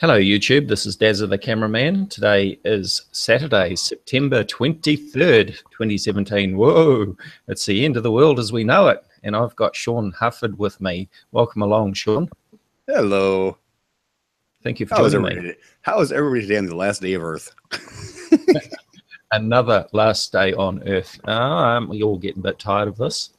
Hello YouTube, this is Dazzathecameraman. Today is Saturday, September 23rd, 2017. Whoa, it's the end of the world as we know it. And I've got Sean Hufford with me. Welcome along, Sean. Hello. Thank you for joining me. How is everybody today on the last day of Earth? Another last day on Earth. We all getting a bit tired of this.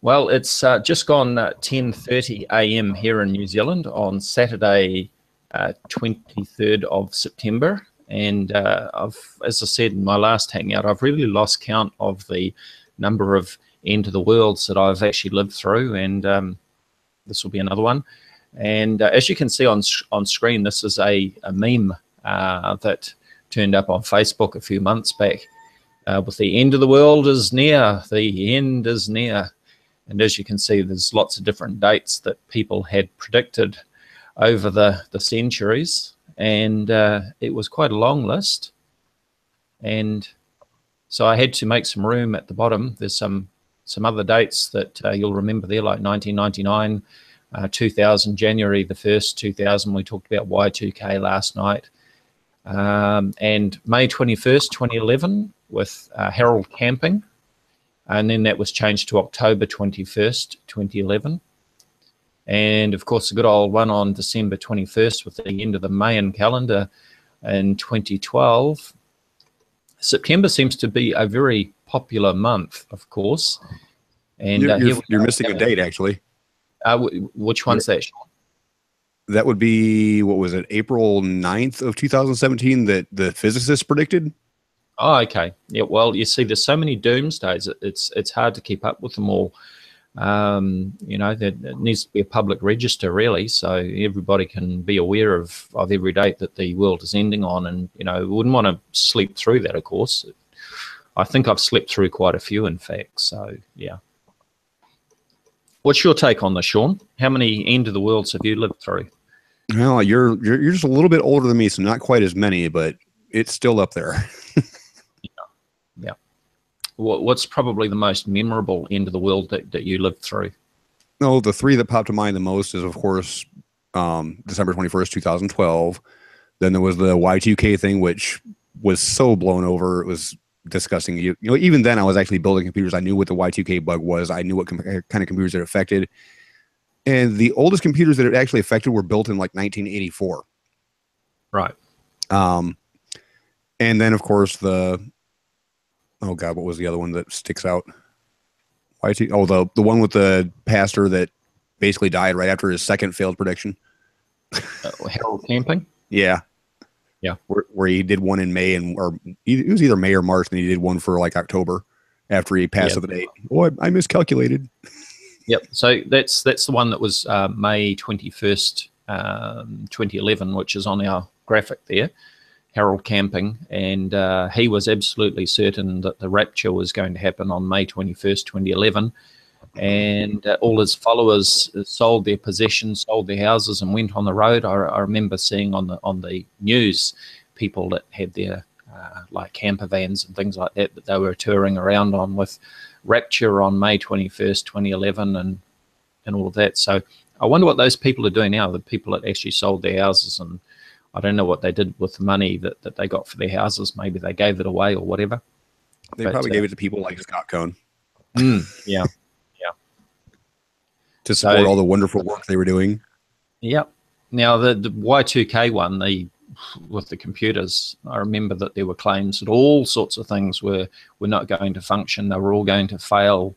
Well, it's just gone 10:30 a.m. here in New Zealand on Saturday, 23rd of September. And as I said in my last hangout, I've really lost count of the number of end of the worlds that I've actually lived through, and this will be another one. And as you can see on screen, this is a meme that turned up on Facebook a few months back with the end of the world is near, the end is near. And as you can see, there's lots of different dates that people had predicted over the centuries. And it was quite a long list. And so I had to make some room at the bottom. There's some other dates that you'll remember there, like 1999, 2000, January the 1st, 2000. We talked about Y2K last night. And May 21st, 2011 with Harold Camping. And then that was changed to October 21st, 2011. And of course, the good old one on December 21st with the end of the Mayan calendar in 2012. September seems to be a very popular month, of course. And you're missing a date, actually. Which one's that, Sean? That would be, what was it, April 9th of 2017 that the physicists predicted? Oh, okay. Yeah, well, you see, there's so many doomsdays, it's hard to keep up with them all. You know, there needs to be a public register, really, so everybody can be aware of every date that the world is ending on. And, you know, we wouldn't want to sleep through that, of course. I think I've slept through quite a few, in fact, so, yeah. What's your take on this, Sean? How many end of the worlds have you lived through? Well, you're just a little bit older than me, so not quite as many, but it's still up there. Yeah. What's probably the most memorable end of the world that you lived through? No, the three that popped to mind the most is, of course, December 21st, 2012. Then there was the Y2K thing, which was so blown over. It was disgusting. You know, even then I was actually building computers. I knew what the Y2K bug was. I knew what kind of computers it affected. And the oldest computers that it actually affected were built in like 1984. Right. And then, of course, oh God, what was the other one that sticks out? Oh, the one with the pastor that basically died right after his second failed prediction. Harold Camping? Yeah. Yeah. Where he did one in May, or it was either May or March, and he did one for like October after he passed the date. Oh, I miscalculated. Yep. So that's the one that was May 21st, 2011, which is on our graphic there. Harold Camping, and he was absolutely certain that the rapture was going to happen on May 21st, 2011, and all his followers sold their possessions, sold their houses, and went on the road. I remember seeing on the news people that had their like camper vans and things like that they were touring around on with rapture on May 21st, 2011, and all of that. So I wonder what those people are doing now, the people that actually sold their houses, and I don't know what they did with the money that they got for their houses. Maybe they gave it away or whatever. They probably gave it to people like Scott Cohn. Yeah. Yeah. To support all the wonderful work they were doing. Yep. Now, the Y2K one, with the computers, I remember that there were claims that all sorts of things were not going to function. They were all going to fail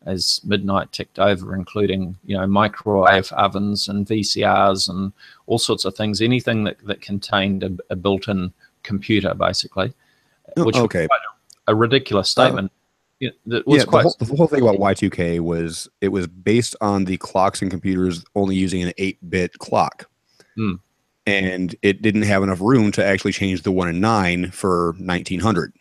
as midnight ticked over, including, you know, microwave ovens and VCRs and all sorts of things, anything that contained a built-in computer, basically, which was quite a ridiculous statement. The whole thing about Y2K was it was based on the clocks and computers only using an 8-bit clock. And it didn't have enough room to actually change the 1 and 9 for 1900.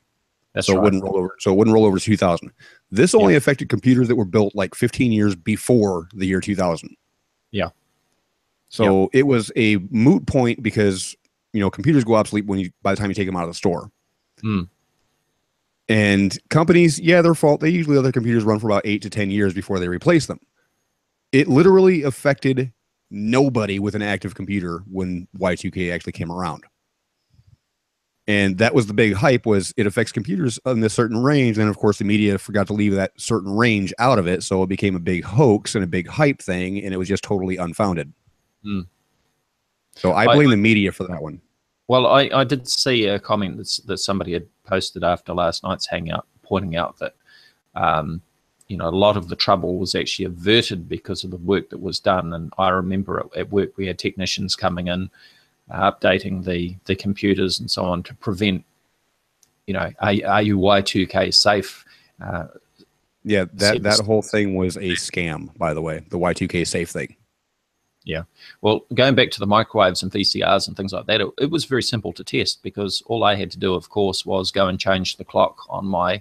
That's so right. It wouldn't roll over. So it wouldn't roll over to 2000. This only affected computers that were built like 15 years before the year 2000. Yeah. So it was a moot point because, you know, computers go obsolete by the time you take them out of the store. And companies, their fault. They usually let their computers run for about 8 to 10 years before they replace them. it literally affected nobody with an active computer when Y2K actually came around. And that was the big hype, was it affects computers in a certain range. And of course, the media forgot to leave that certain range out of it. So it became a big hoax and a big hype thing, and it was just totally unfounded. Mm. So I blame the media for that one. Well, I did see a comment that somebody had posted after last night's Hangout, pointing out that, you know, a lot of the trouble was actually averted because of the work that was done. And I remember at work we had technicians coming in, updating the computers and so on to prevent, you know, are you Y2K safe? Yeah, that whole thing was a scam, by the way, the Y2K safe thing. Yeah. Well, going back to the microwaves and VCRs and things like that, it was very simple to test, because all I had to do, of course, was go and change the clock on my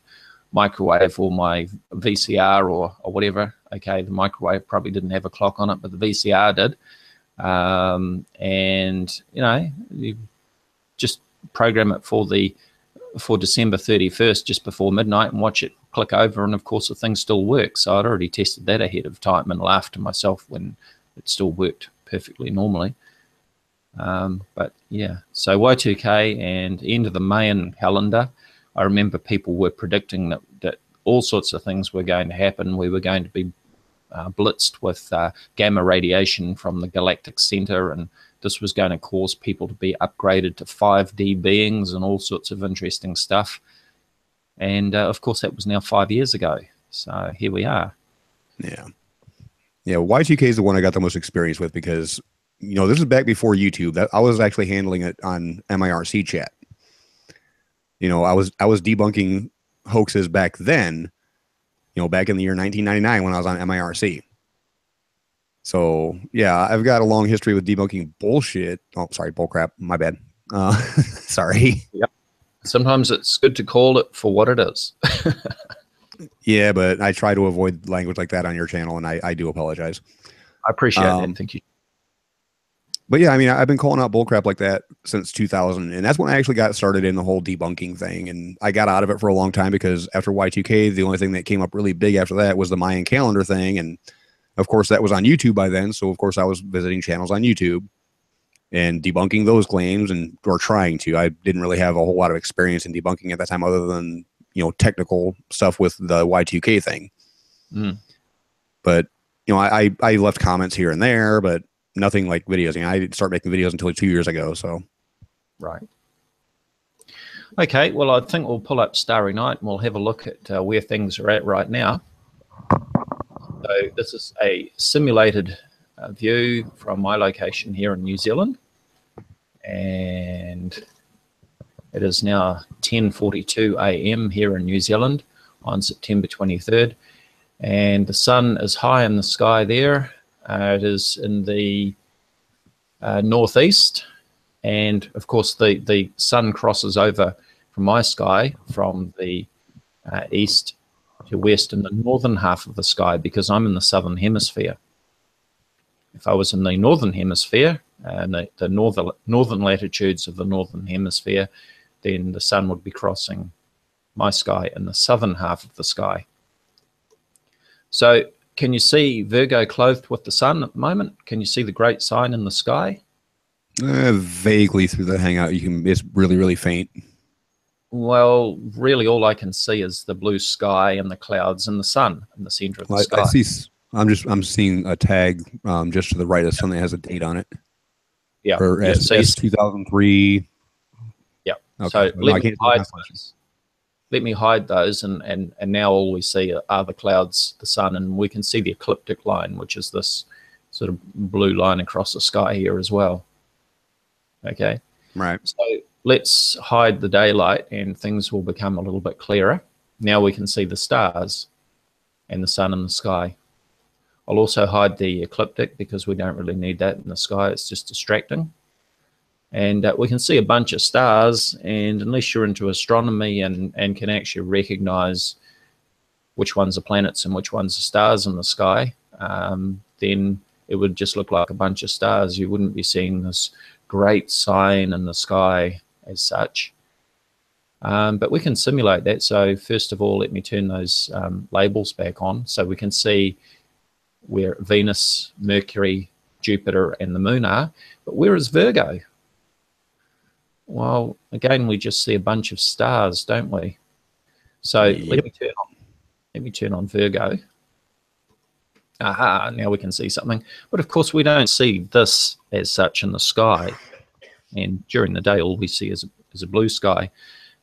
microwave or my VCR or whatever. Okay, the microwave probably didn't have a clock on it, but the VCR did. And, you know, you just program it for December 31st, just before midnight, and watch it click over. And, of course, the thing still works. So I'd already tested that ahead of time and laughed to myself when it still worked perfectly normally. But yeah, so Y2K and end of the Mayan calendar, I remember people were predicting that all sorts of things were going to happen. We were going to be blitzed with gamma radiation from the galactic center, and this was going to cause people to be upgraded to 5D beings and all sorts of interesting stuff. And of course, that was now 5 years ago. So here we are. Yeah. Yeah, Y2K is the one I got the most experience with, because, you know, this is back before YouTube. That I was actually handling it on MIRC chat. You know, I was debunking hoaxes back then, you know, back in the year 1999 when I was on MIRC. So, yeah, I've got a long history with debunking bullshit. Oh, sorry, bullcrap. My bad. Sorry. Yep. Sometimes it's good to call it for what it is. Yeah, but I try to avoid language like that on your channel, and I do apologize. I appreciate that. Thank you. But yeah, I mean, I've been calling out bullcrap like that since 2000, and that's when I actually got started in the whole debunking thing. And I got out of it for a long time, because after Y2K, the only thing that came up really big after that was the Mayan calendar thing. And of course, that was on YouTube by then. So of course, I was visiting channels on YouTube and debunking those claims, or trying to. I didn't really have a whole lot of experience in debunking at that time, other than, you know, technical stuff with the Y2K thing. Mm. But, you know, I left comments here and there, but nothing like videos. You know, I didn't start making videos until 2 years ago. So, right. Okay. Well, I think we'll pull up Starry Night and we'll have a look at where things are at right now. So this is a simulated view from my location here in New Zealand, and it is now 10:42 a.m. here in New Zealand on September 23rd, and the sun is high in the sky there. It is in the northeast, and of course the sun crosses over from my sky from the east to west in the northern half of the sky, because I'm in the southern hemisphere. If I was in the northern hemisphere, the northern latitudes of the northern hemisphere, then the sun would be crossing my sky in the southern half of the sky. So can you see Virgo clothed with the sun at the moment? Can you see the great sign in the sky? Vaguely through the Hangout, it's really, really faint. Well, really all I can see is the blue sky and the clouds and the sun in the center of the sky. I'm seeing a tag just to the right of something that has a date on it. Yeah. Or yeah. so 2003. Yeah. Okay. So No, let me hide those, and now all we see are the clouds, the sun, and we can see the ecliptic line, which is this sort of blue line across the sky here as well. Okay. Right. So let's hide the daylight and things will become a little bit clearer. Now we can see the stars and the sun in the sky. I'll also hide the ecliptic because we don't really need that in the sky. It's just distracting. And we can see a bunch of stars, and unless you're into astronomy and can actually recognize which ones are planets and which ones are stars in the sky, then it would just look like a bunch of stars. You wouldn't be seeing this great sign in the sky as such. But we can simulate that. So first of all, let me turn those labels back on so we can see where Venus, Mercury, Jupiter, and the Moon are. But where is Virgo? Well, again, we just see a bunch of stars, don't we? So Yep. let me turn on Virgo. Aha, now we can see something. But of course, we don't see this as such in the sky. And during the day, all we see is a blue sky.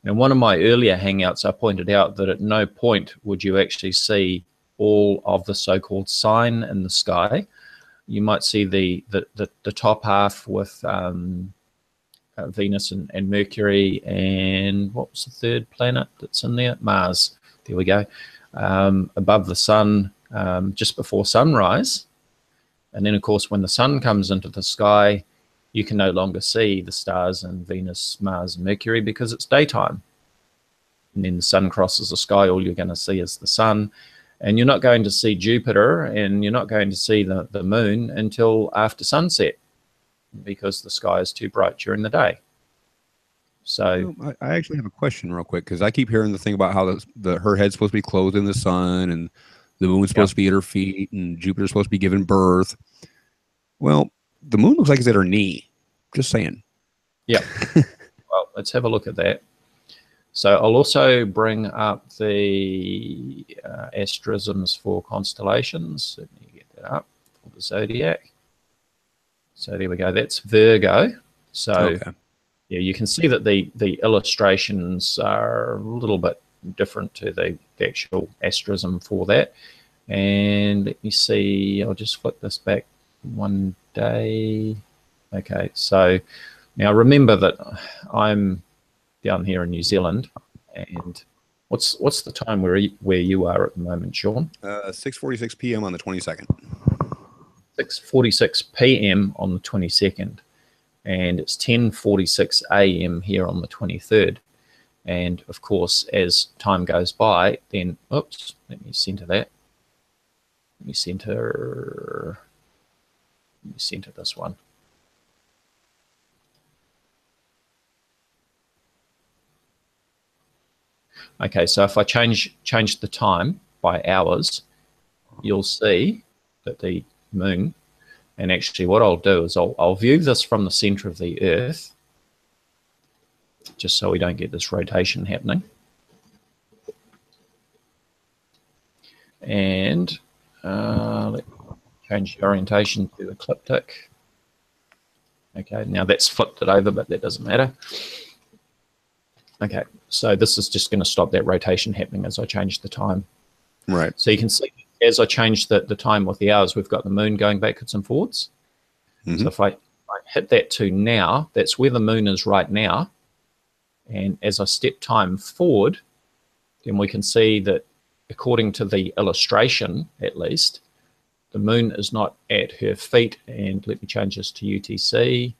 In one of my earlier Hangouts, I pointed out that at no point would you actually see all of the so-called sign in the sky. You might see the top half with Venus and Mercury, and what was the third planet that's in there? Mars. There we go. Above the sun, just before sunrise. And then, of course, when the sun comes into the sky, you can no longer see the stars and Venus, Mars, and Mercury because it's daytime. And then the sun crosses the sky, all you're going to see is the sun. And you're not going to see Jupiter, and you're not going to see the moon until after sunset because the sky is too bright during the day. So I actually have a question real quick, because I keep hearing the thing about how her head's supposed to be clothed in the sun, and the moon's supposed to be at her feet, and Jupiter's supposed to be giving birth. Well, the moon looks like it's at her knee. Just saying. Yeah. Well, let's have a look at that. So I'll also bring up the asterisms for constellations. Let me get that up for the zodiac. So there we go. That's Virgo. So okay. Yeah, you can see that the illustrations are a little bit different to the actual asterism for that. And let me see. I'll just flip this back one day. Okay, so now remember that I'm down here in New Zealand, and what's the time where you are at the moment, Sean? 6:46 p.m. on the 22nd. 6:46 p.m. on the 22nd, and it's 10:46 a.m. here on the 23rd. And of course, as time goes by, then oops, let me center that. Let me center this one. Okay, so if I change the time by hours, you'll see that the moon, and actually what I'll do is I'll view this from the center of the Earth, just so we don't get this rotation happening. And let me change the orientation to ecliptic. Okay, now that's flipped it over, but that doesn't matter. Okay, so this is just going to stop that rotation happening as I change the time. Right. So you can see as I change the time with the hours, we've got the moon going backwards and forwards. So if I hit that to now, that's where the moon is right now. And as I step time forward, then we can see that according to the illustration, at least, the moon is not at her feet. And let me change this to UTC.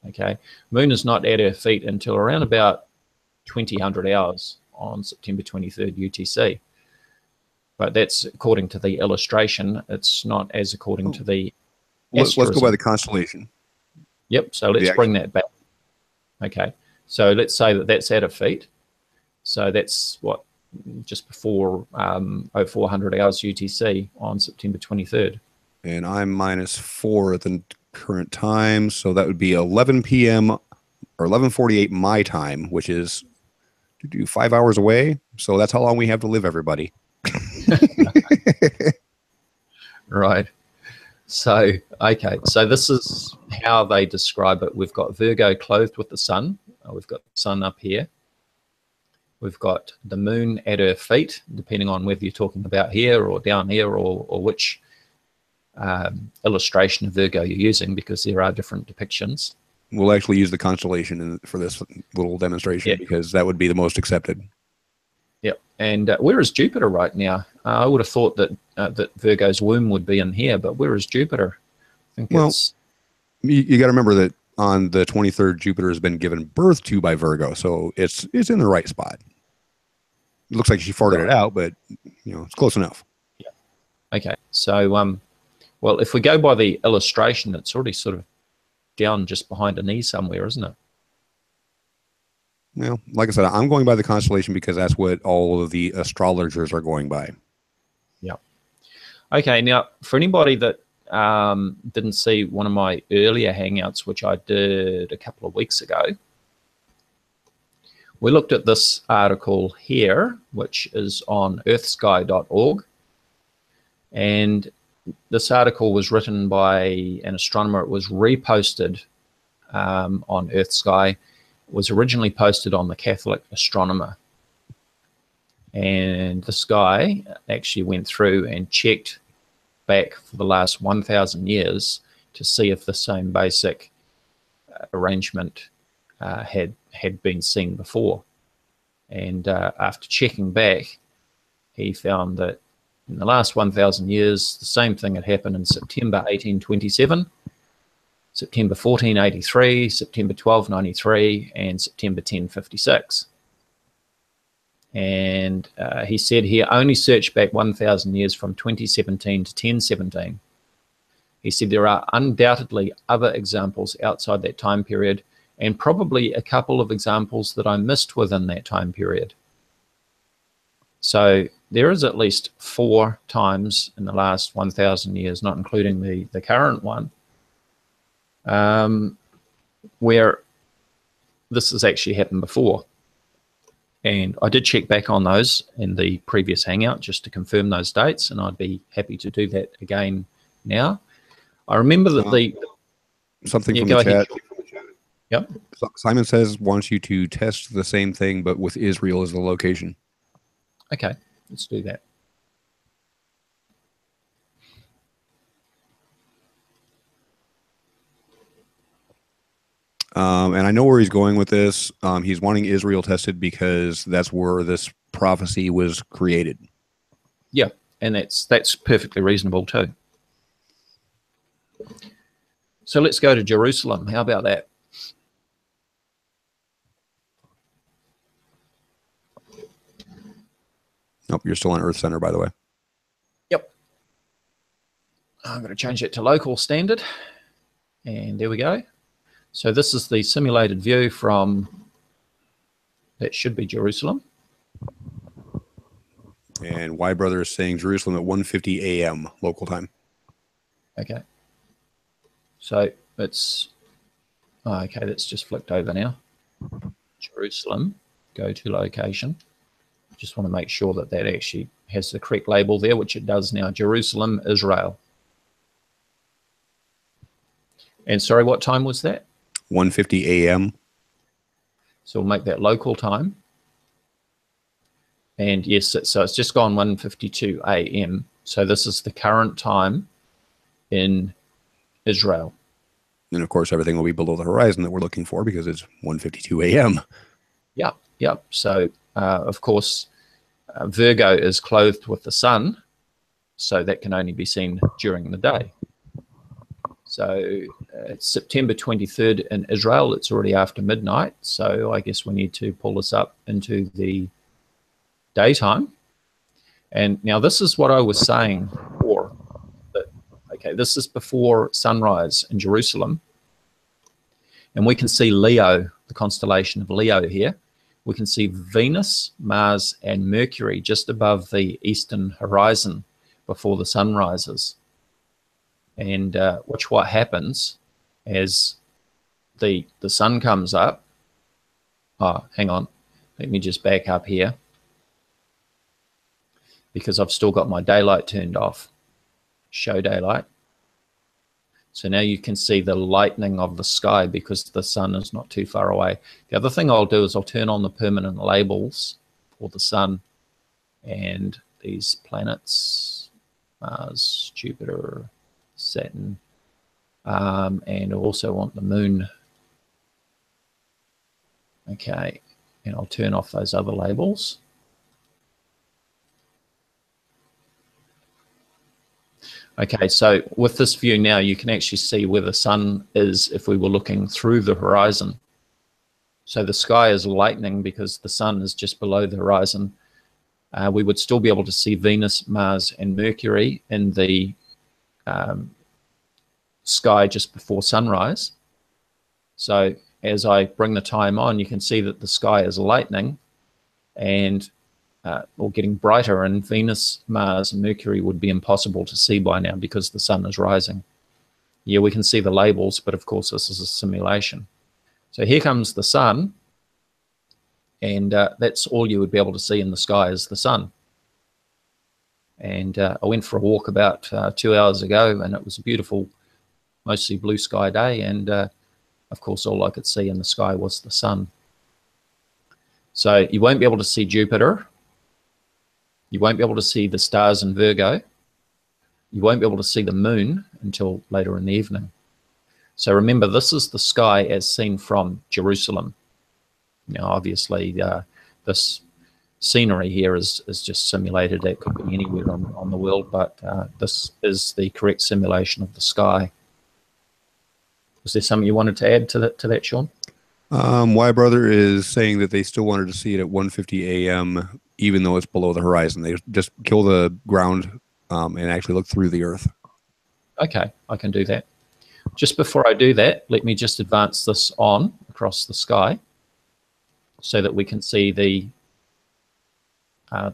Okay, moon is not at her feet until around about 2000 hours on September 23rd UTC. But that's according to the illustration. It's not as according to the Let's go by the constellation. Yep, so let's bring that back. Okay, so let's say that that's at her feet. So that's what, just before 0400 hours UTC on September 23rd. And I'm -4 at the current time, so that would be 11 p.m. or 11:48 my time, which is 5 hours away. So that's how long we have to live, everybody. Right. So, okay. So this is how they describe it. We've got Virgo clothed with the sun. We've got the sun up here. We've got the moon at her feet, depending on whether you're talking about here or down here or which illustration of Virgo you're using, because there are different depictions. We'll actually use the constellation for this little demonstration, because that would be the most accepted. Yep. And where is Jupiter right now? I would have thought that that Virgo's womb would be in here, but where is Jupiter? I think it's... you got to remember that on the 23rd, Jupiter has been given birth to by Virgo, so it's in the right spot. It looks like she farted it out, but it's close enough. Yeah. Okay. So, well, if we go by the illustration, it's already sort of down just behind a knee somewhere, isn't it? Well, like I said, I'm going by the constellation because that's what all of the astrologers are going by. Yeah. Okay, now for anybody that didn't see one of my earlier Hangouts, which I did a couple of weeks ago, we looked at this article here, which is on earthsky.org. And this article was written by an astronomer. It was reposted on EarthSky. It was originally posted on the Catholic Astronomer. And this guy actually went through and checked back for the last 1,000 years to see if the same basic arrangement had been seen before. And after checking back, he found that in the last 1,000 years, the same thing had happened in September 1827, September 1483, September 1293, and September 1056. And he said he only searched back 1,000 years from 2017 to 1017. He said there are undoubtedly other examples outside that time period, and probably a couple of examples that I missed within that time period. So there is at least 4 times in the last 1,000 years, not including the current one, where this has actually happened before. And I did check back on those in the previous Hangout just to confirm those dates, and I'd be happy to do that again now. I remember that something from the chat. Yep. Simon says wants you to test the same thing, but with Israel as the location. Okay, let's do that. And I know where he's going with this. He's wanting Israel tested because that's where this prophecy was created. Yeah, and that's perfectly reasonable too. So let's go to Jerusalem. How about that? Nope, you're still on Earth Center, by the way. Yep. I'm going to change it to local standard. And there we go. So this is the simulated view from, that should be Jerusalem. And Y Brother is saying Jerusalem at 1:50 a.m. local time. Okay. So it's, okay, that's just flipped over now. Jerusalem, go to location. Just want to make sure that that actually has the correct label there, which it does now. Jerusalem, Israel. And sorry, what time was that? 1:50 a.m. So we'll make that local time. And yes, so it's just gone 1:52 a.m. So this is the current time in Israel. And of course, everything will be below the horizon that we're looking for because it's 1:52 a.m. Yep, yep. So of course, Virgo is clothed with the sun, so that can only be seen during the day. So it's September 23rd in Israel. It's already after midnight, so I guess we need to pull this up into the daytime. And now this is what I was saying before. That, okay, this is before sunrise in Jerusalem. And we can see Leo, the constellation of Leo here. We can see Venus, Mars, and Mercury just above the eastern horizon before the sun rises. And watch what happens as the sun comes up. Oh, hang on. Let me just back up here because I've still got my daylight turned off. Show daylight. So now you can see the lightening of the sky because the sun is not too far away. The other thing I'll do is I'll turn on the permanent labels for the sun and these planets, Mars, Jupiter, Saturn, and I also want the moon. Okay, and I'll turn off those other labels. Okay, so with this view now, you can actually see where the sun is if we were looking through the horizon. So the sky is lightening because the sun is just below the horizon. We would still be able to see Venus, Mars, and Mercury in the sky just before sunrise. So as I bring the time on, you can see that the sky is lightening, and or getting brighter, and Venus, Mars, and Mercury would be impossible to see by now because the sun is rising. Yeah, we can see the labels, but of course this is a simulation. So here comes the sun, and that's all you would be able to see in the sky is the sun. And I went for a walk about 2 hours ago, and it was a beautiful, mostly blue sky day, and of course all I could see in the sky was the sun. So you won't be able to see Jupiter. You won't be able to see the stars in Virgo. You won't be able to see the moon until later in the evening. So remember, this is the sky as seen from Jerusalem. Now, obviously, this scenery here is just simulated. That could be anywhere on the world, but this is the correct simulation of the sky. Was there something you wanted to add to that, Sean? Y Brother is saying that they still wanted to see it at 1:50 a.m. even though it's below the horizon. They just kill the ground and actually look through the Earth. Okay, I can do that. Just before I do that, let me just advance this on across the sky so that we can see the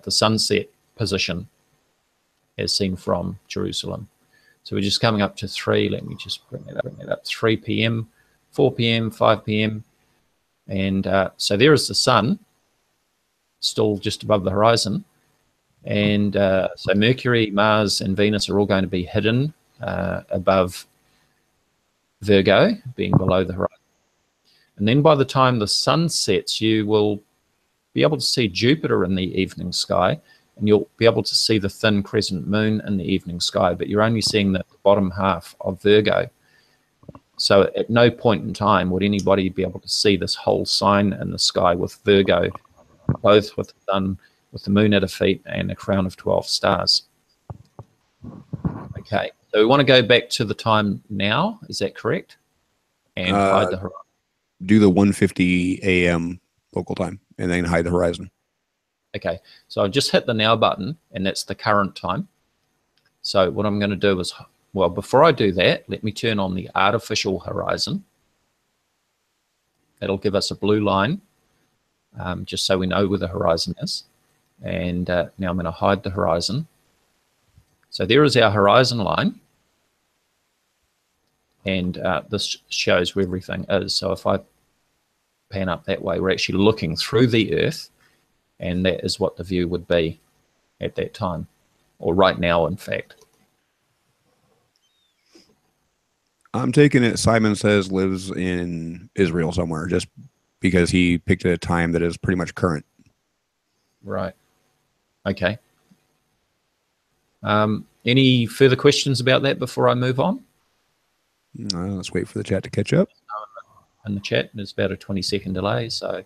sunset position as seen from Jerusalem. So we're just coming up to 3. Let me just bring it up. 3 p.m., 4 p.m., 5 p.m. And so there is the sun still just above the horizon. And so Mercury, Mars, and Venus are all going to be hidden above Virgo, being below the horizon. And then by the time the sun sets, you will be able to see Jupiter in the evening sky, and you'll be able to see the thin crescent moon in the evening sky, but you're only seeing the bottom half of Virgo. So at no point in time would anybody be able to see this whole sign in the sky with Virgo, both with the sun, with the moon at her feet, and a crown of 12 stars. Okay, so we want to go back to the time now, is that correct? And hide the horizon. Do the 1:50 a.m. local time, and then hide the horizon. Okay, so I've just hit the now button, and that's the current time. So what I'm going to do is, well, before I do that, let me turn on the artificial horizon. That'll give us a blue line, just so we know where the horizon is. And now I'm going to hide the horizon. So there is our horizon line. And this shows where everything is. So if I pan up that way, we're actually looking through the Earth, and that is what the view would be at that time, or right now, in fact. I'm taking it Simon says lives in Israel somewhere, just because he picked a time that is pretty much current. Right. Okay. Any further questions about that before I move on? Let's wait for the chat to catch up. In the chat, there's about a 20-second delay, so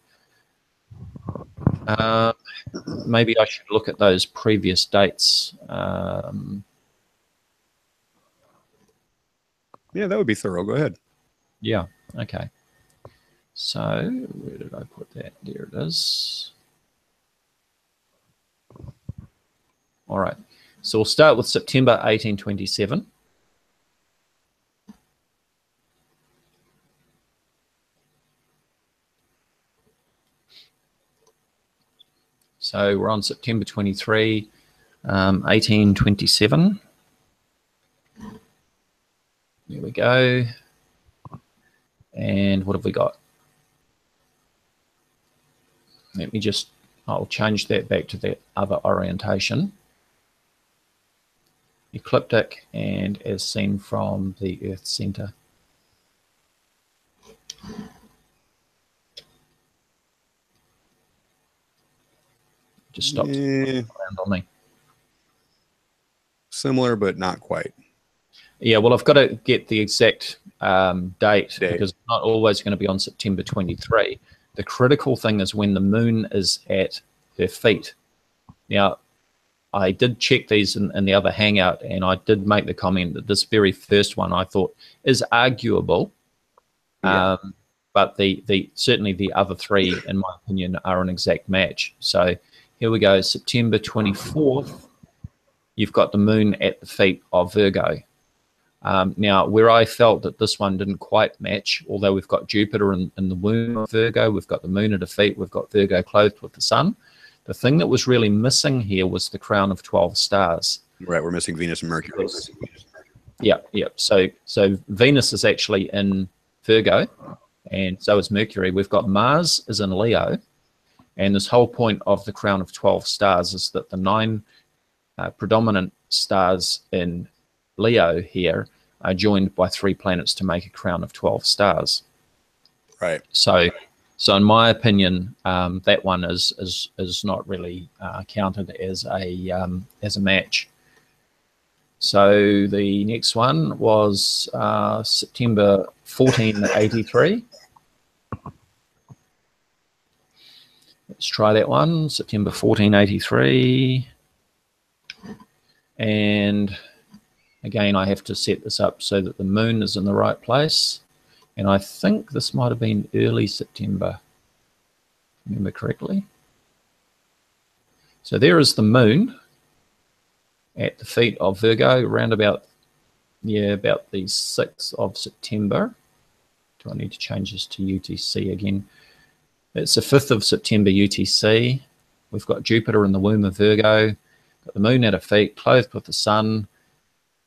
maybe I should look at those previous dates. Yeah, that would be thorough. Go ahead. Yeah, okay. So where did I put that? There it is. All right. So we'll start with September 1827. So we're on September 23, 1827. There we go. And what have we got? Let me just, I'll change that back to that other orientation. Ecliptic and as seen from the Earth center. Just stopped around on me. Similar, but not quite. Yeah, well, I've got to get the exact date because it's not always going to be on September 23. The critical thing is when the moon is at her feet. Now, I did check these in the other Hangout, and I did make the comment that this very first one I thought is arguable, but certainly the other three, in my opinion, are an exact match. So here we go, September 24th, you've got the moon at the feet of Virgo. Now, where I felt that this one didn't quite match, although we've got Jupiter in the womb of Virgo, we've got the moon at her feet, we've got Virgo clothed with the sun, The thing that was really missing here was the crown of 12 stars. Right, we're missing Venus and Mercury. Yeah, yeah. So Venus is actually in Virgo, and so is Mercury. We've got Mars is in Leo, and this whole point of the crown of 12 stars is that the 9 predominant stars in Leo here are joined by 3 planets to make a crown of 12 stars. Right. So in my opinion, that one is not really counted as a match. So the next one was September 1483. Let's try that one, September 1483. And again, I have to set this up so that the moon is in the right place. And I think this might have been early September, remember correctly. So there is the moon at the feet of Virgo, around about the 6th of September. Do I need to change this to UTC again? It's the 5th of September UTC. We've got Jupiter in the womb of Virgo, got the moon at her feet, clothed with the sun,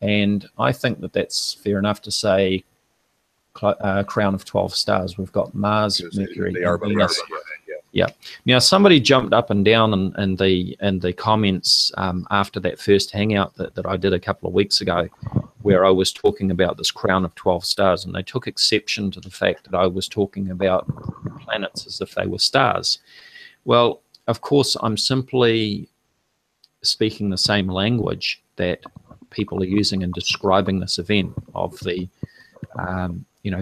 and I think that that's fair enough to say crown of 12 stars. We've got Mars, Mercury, and Venus. Yeah. Now, somebody jumped up and down in the comments after that first hangout that I did a couple of weeks ago, where I was talking about this crown of 12 stars, and they took exception to the fact that I was talking about planets as if they were stars. Well, of course, I'm simply speaking the same language that people are using in describing this event of the,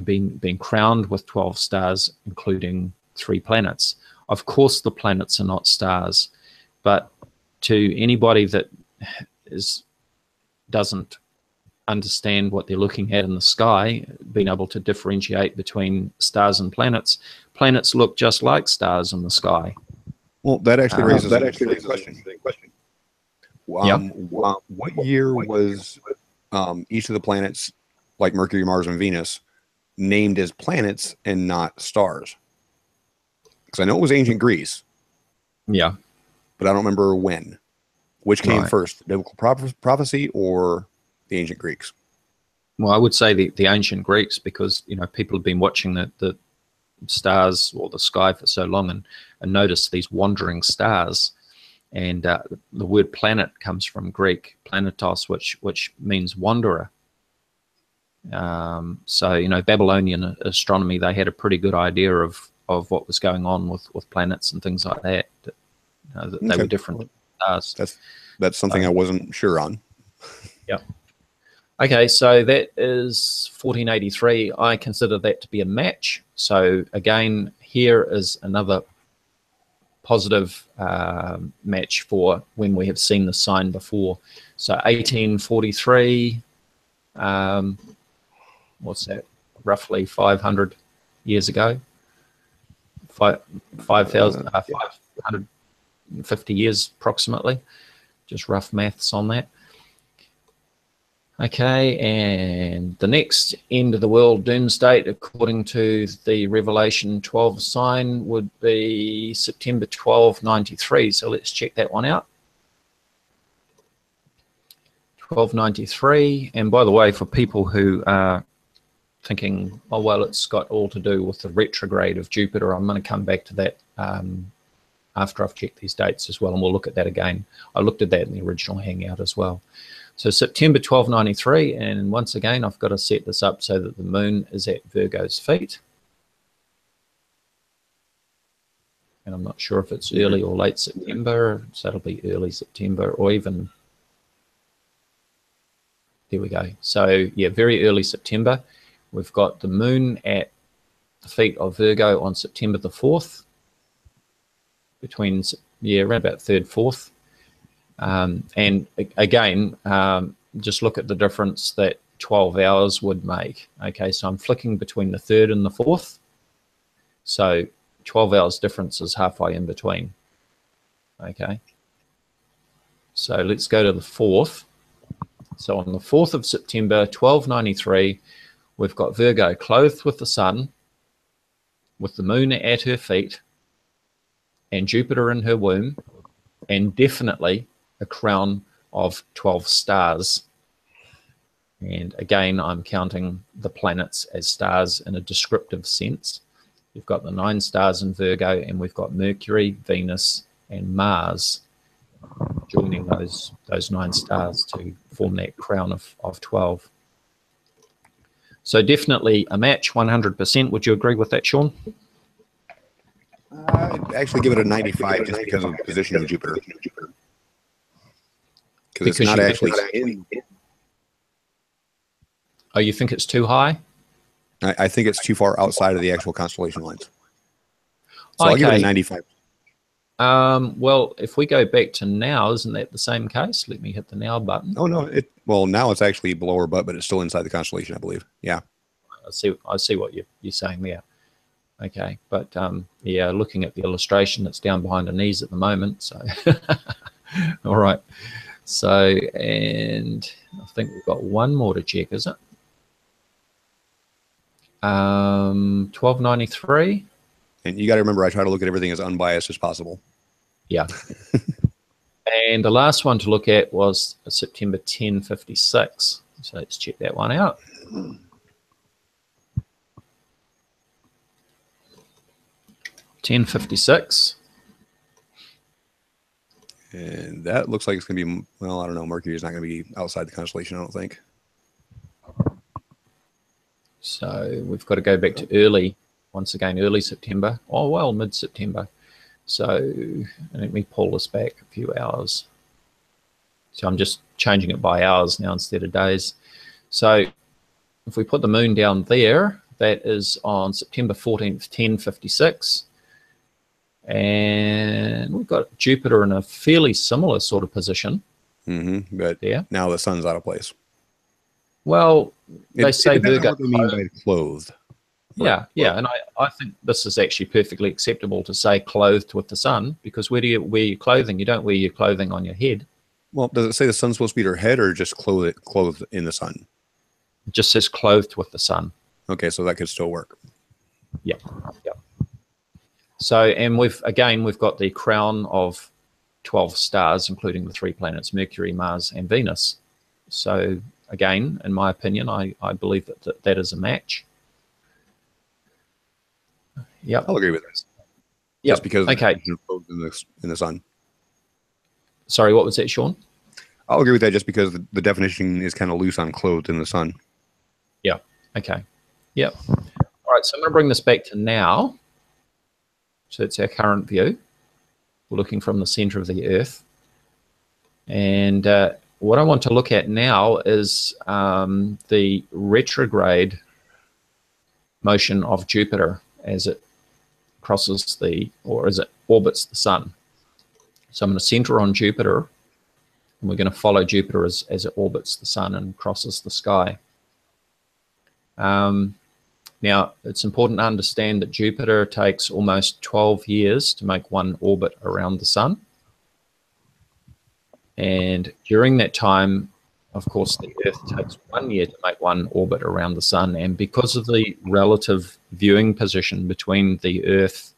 being crowned with 12 stars, including 3 planets. Of course, the planets are not stars, but to anybody that doesn't understand what they're looking at in the sky, being able to differentiate between stars and planets, planets look just like stars in the sky. Well, that actually raises a question. What year was each of the planets, like Mercury, Mars, and Venus, named as planets and not stars? Because I know it was ancient Greece. Yeah. But I don't remember when. Which came first, the biblical prophecy or the ancient Greeks? Well, I would say the ancient Greeks, because, people have been watching the stars or the sky for so long and notice these wandering stars. And the word planet comes from Greek, planetos, which means wanderer. So, Babylonian astronomy, they had a pretty good idea of what was going on with planets and things like that. That they were different stars. That's something I wasn't sure on. Yeah. Okay, so that is 1483. I consider that to be a match. So again, here is another positive match for when we have seen the sign before. So 1843, what's that? Roughly 500 years ago. 550 years approximately. Just rough maths on that. Okay, and the next end of the world doomsday, according to the Revelation 12 sign, would be September 1293. So let's check that one out. 1293. And by the way, for people who are thinking, oh, well, it's got all to do with the retrograde of Jupiter, I'm going to come back to that after I've checked these dates as well, and we'll look at that again. I looked at that in the original Hangout as well. So September 1293, and once again, I've got to set this up so that the moon is at Virgo's feet. And I'm not sure if it's early or late September, so it'll be early September or even, there we go. So yeah, very early September. We've got the moon at the feet of Virgo on September the 4th, between, around about 3rd, 4th. And again, just look at the difference that 12 hours would make. Okay, so I'm flicking between the 3rd and the 4th. So 12 hours difference is halfway in between. Okay, so let's go to the 4th. So on the 4th of September, 1293, we've got Virgo clothed with the sun, with the moon at her feet, and Jupiter in her womb. and definitely a crown of 12 stars. And again, I'm counting the planets as stars in a descriptive sense. We've got the 9 stars in Virgo, and we've got Mercury, Venus, and Mars joining those 9 stars to form that crown of 12. So definitely a match, 100%. Would you agree with that, Sean? I'd actually give it a 95 just because of the position of Jupiter. Because it's not actually in. Oh, you think it's too high? I think it's too far outside of the actual constellation lines. So I'll give it a 95. Well, if we go back to now, isn't that the same case? Let me hit the now button. Oh no, well now it's actually below our butt, but it's still inside the constellation, I believe. Yeah. I see what you're saying there. Okay, but yeah, looking at the illustration, it's down behind her knees at the moment. So, all right. So, and I think we've got one more to check, is it? 1293. And you got to remember, I try to look at everything as unbiased as possible. Yeah. And the last one to look at was September 1056. So let's check that one out. (1056). And that looks like it's going to be, well, I don't know. Mercury is not going to be outside the constellation, I don't think. So we've got to go back to early, once again, early September. Oh, well, mid-September. So let me pull this back a few hours. So I'm just changing it by hours now instead of days. So if we put the moon down there, that is on September 14th, 1056. And we've got Jupiter in a fairly similar sort of position. But there. Now the sun's out of place. Well, they say Virgo. What they mean by clothed. Yeah, yeah, and I think this is actually perfectly acceptable to say clothed with the sun, because where do you wear your clothing? You don't wear your clothing on your head. Well, does it say the sun's supposed to be her head, or just clothed in the sun? It just says clothed with the sun. Okay, so that could still work. Yeah, yeah. So, and we've got the crown of 12 stars, including the 3 planets, Mercury, Mars, and Venus. So, again, in my opinion, I believe that is a match. Yeah, I'll agree with this. Yeah, just because okay. In the sun. Sorry, what was that, Sean? I'll agree with that just because the definition is kind of loose on clothed in the sun. Yeah. Okay. Yep. All right. So I'm going to bring this back to now. So it's our current view. We're looking from the center of the Earth. And what I want to look at now is the retrograde motion of Jupiter as it crosses as it orbits the sun. So I'm going to center on Jupiter, and we're going to follow Jupiter as it orbits the sun and crosses the sky. Now, it's important to understand that Jupiter takes almost 12 years to make one orbit around the sun. And during that time, of course, the Earth takes 1 year to make one orbit around the sun. And because of the relative viewing position between the Earth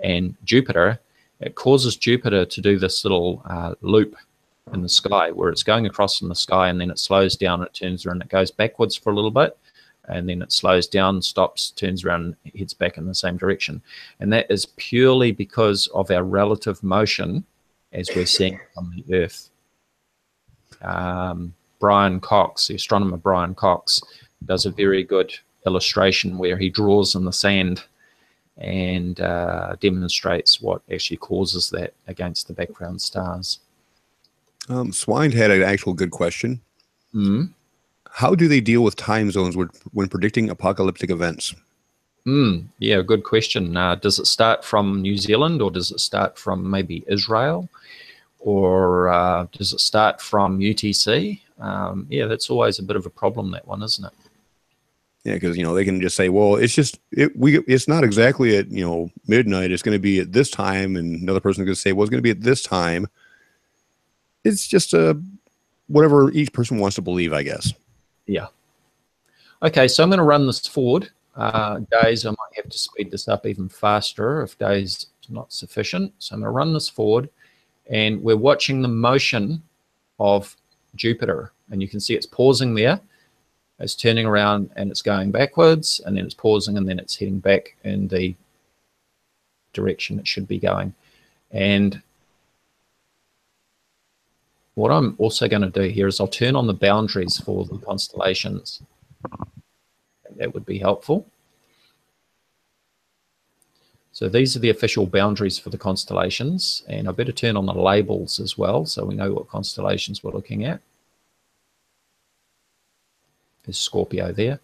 and Jupiter, it causes Jupiter to do this little loop in the sky where it's going across in the sky, and then it slows down, it turns around, it goes backwards for a little bit, and then it slows down, stops, turns around, heads back in the same direction. And that is purely because of our relative motion as we're seeing on the Earth. Brian Cox, the astronomer Brian Cox, does a very good illustration where he draws in the sand and demonstrates what actually causes that against the background stars. Swine had an actual good question. How do they deal with time zones when predicting apocalyptic events? Yeah, good question. Does it start from New Zealand, or does it start from maybe Israel, or does it start from UTC? Yeah, that's always a bit of a problem, that one, isn't it? Yeah, because they can just say, well, it's not exactly at midnight. It's going to be at this time, and another person is going to say, well, it's going to be at this time. It's just whatever each person wants to believe, I guess. Yeah. Okay, so I'm going to run this forward. Days, I might have to speed this up even faster if days is not sufficient. So I'm going to run this forward, And we're watching the motion of Jupiter. And you can see it's pausing there. It's turning around and it's going backwards, and then it's pausing, and then it's heading back in the direction it should be going. And what I'm also going to do here is I'll turn on the boundaries for the constellations. That would be helpful. So these are the official boundaries for the constellations, and I better turn on the labels as well so we know what constellations we're looking at. There's Scorpio there,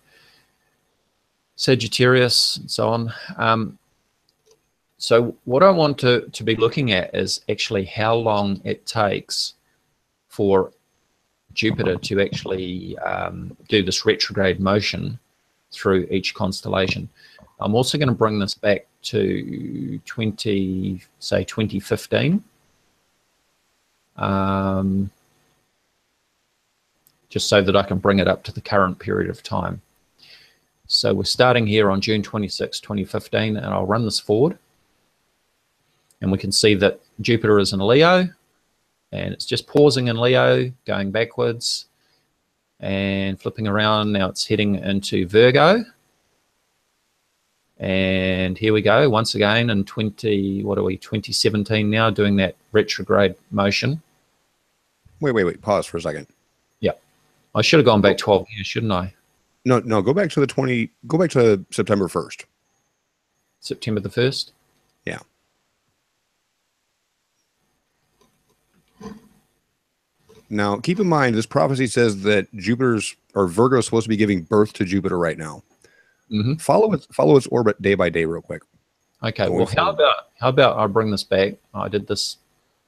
Sagittarius, and so on. So what I want to be looking at is actually how long it takes for Jupiter to actually do this retrograde motion through each constellation. I'm also going to bring this back to 2015. Just so that I can bring it up to the current period of time. So we're starting here on June 26, 2015, and I'll run this forward. And we can see that Jupiter is in Leo, and it's just pausing in Leo, going backwards, and flipping around. Now it's heading into Virgo. And here we go, once again in 2017 now, doing that retrograde motion. Wait, pause for a second. I should have gone back 12 years, shouldn't I? No, go back to go back to September 1st. September the 1st? Yeah. Now, keep in mind, this prophecy says that Virgo is supposed to be giving birth to Jupiter right now. Mm-hmm. Follow its orbit day by day real quick. Okay, well, how about I bring this back? I did this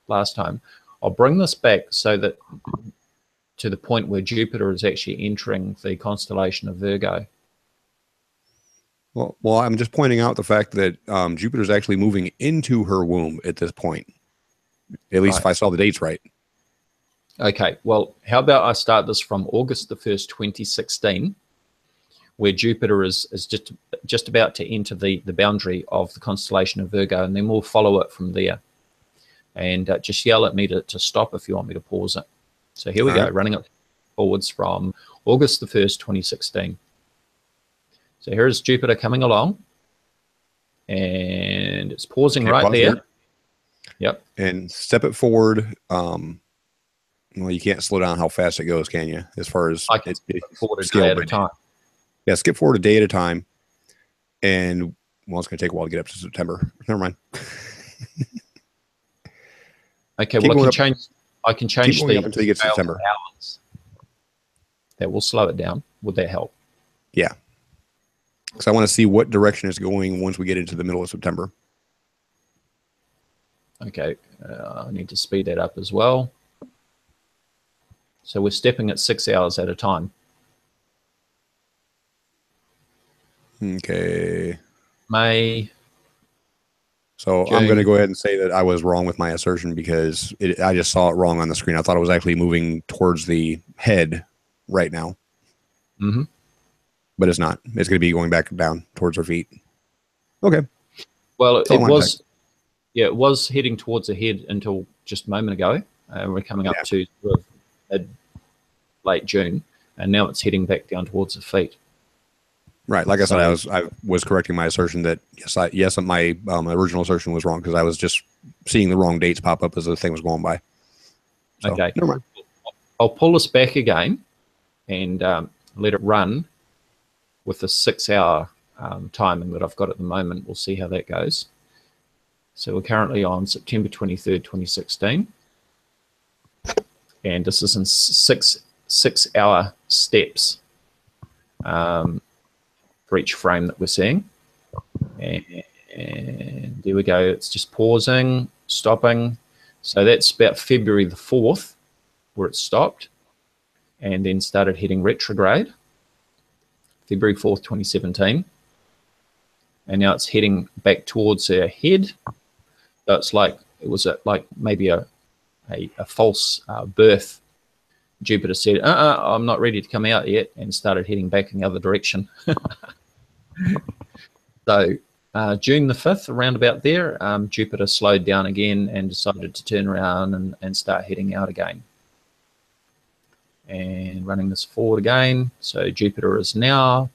last time. I'll bring this back so that to the point where Jupiter is actually entering the constellation of Virgo. Well, I'm just pointing out the fact that Jupiter is actually moving into her womb at this point. At least if I saw the dates right. Okay, well, how about I start this from August the 1st, 2016, where Jupiter is just about to enter the boundary of the constellation of Virgo, and then we'll follow it from there. And just yell at me to stop if you want me to pause it. So here we go, running it forwards from August the 1st, 2016. So here is Jupiter coming along, and it's pausing right there. Here. Yep. And step it forward. Well, you can't slow down how fast it goes, can you? As far as I can skip forward a day at a time. Yeah, skip forward a day at a time. And, well, it's going to take a while to get up to September. Never mind. Okay, well, I can change the up until you get to September. Hours. That will slow it down. Would that help? Yeah. Because I want to see what direction it's going once we get into the middle of September. Okay, I need to speed that up as well. So we're stepping at 6 hours at a time. Okay. May. So June. I'm going to go ahead and say that I was wrong with my assertion because I just saw it wrong on the screen. I thought it was actually moving towards the head right now. Mm-hmm. But it's not. It's going to be going back down towards our feet. Okay. Well, it was, yeah, it was heading towards the head until just a moment ago. We're coming up to sort of late June, and now it's heading back down towards the feet. Right. Like I said, I was correcting my assertion that yes, my original assertion was wrong because I was just seeing the wrong dates pop up as the thing was going by. So, okay. Never mind. I'll pull this back again and let it run with the 6 hour timing that I've got at the moment. We'll see how that goes. So we're currently on September 23rd, 2016. And this is in six hour steps for each frame that we're seeing. And there we go. It's just pausing, stopping. So that's about February the 4th where it stopped and then started heading retrograde. February 4th, 2017. And now it's heading back towards her head. So it's like, it was like maybe a false birth. Jupiter said, I'm not ready to come out yet, and started heading back in the other direction. So June the 5th, around about there, Jupiter slowed down again and decided to turn around and start heading out again. And running this forward again, so Jupiter is now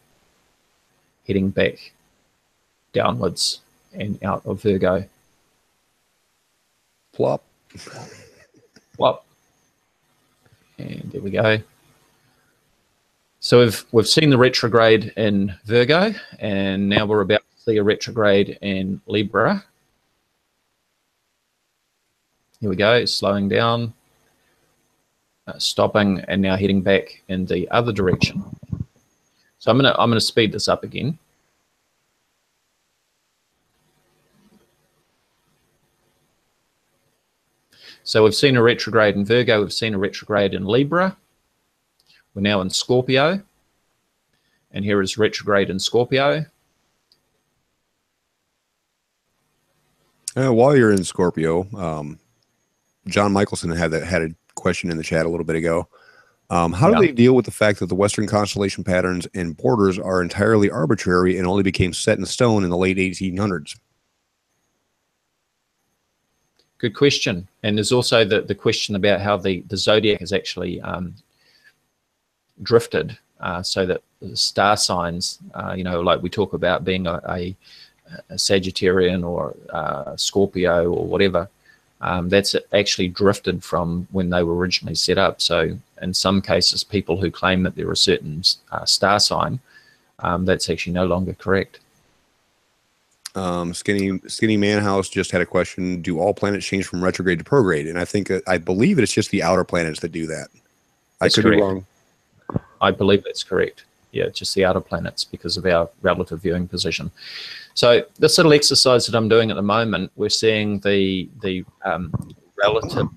heading back downwards and out of Virgo. Plop. Plop. And there we go. So we've seen the retrograde in Virgo, and now we're about to see a retrograde in Libra. Here we go, slowing down, stopping, and now heading back in the other direction. So I'm gonna speed this up again. So we've seen a retrograde in Virgo, we've seen a retrograde in Libra. We're now in Scorpio, and here is retrograde in Scorpio. While you're in Scorpio, John Michelson had a question in the chat a little bit ago. How do they deal with the fact that the Western constellation patterns and borders are entirely arbitrary and only became set in stone in the late 1800s? Good question. And there's also the question about how the zodiac is actually drifted, so that the star signs, you know, like we talk about being a Sagittarian or Scorpio or whatever, that's actually drifted from when they were originally set up. So in some cases, people who claim that they're a certain star sign, that's actually no longer correct. Skinny Manhouse just had a question. Do all planets change from retrograde to prograde? And I believe it's just the outer planets that do that. That's I could be wrong. I believe that's correct. Yeah, just the outer planets because of our relative viewing position. So this little exercise that I'm doing at the moment, we're seeing the relative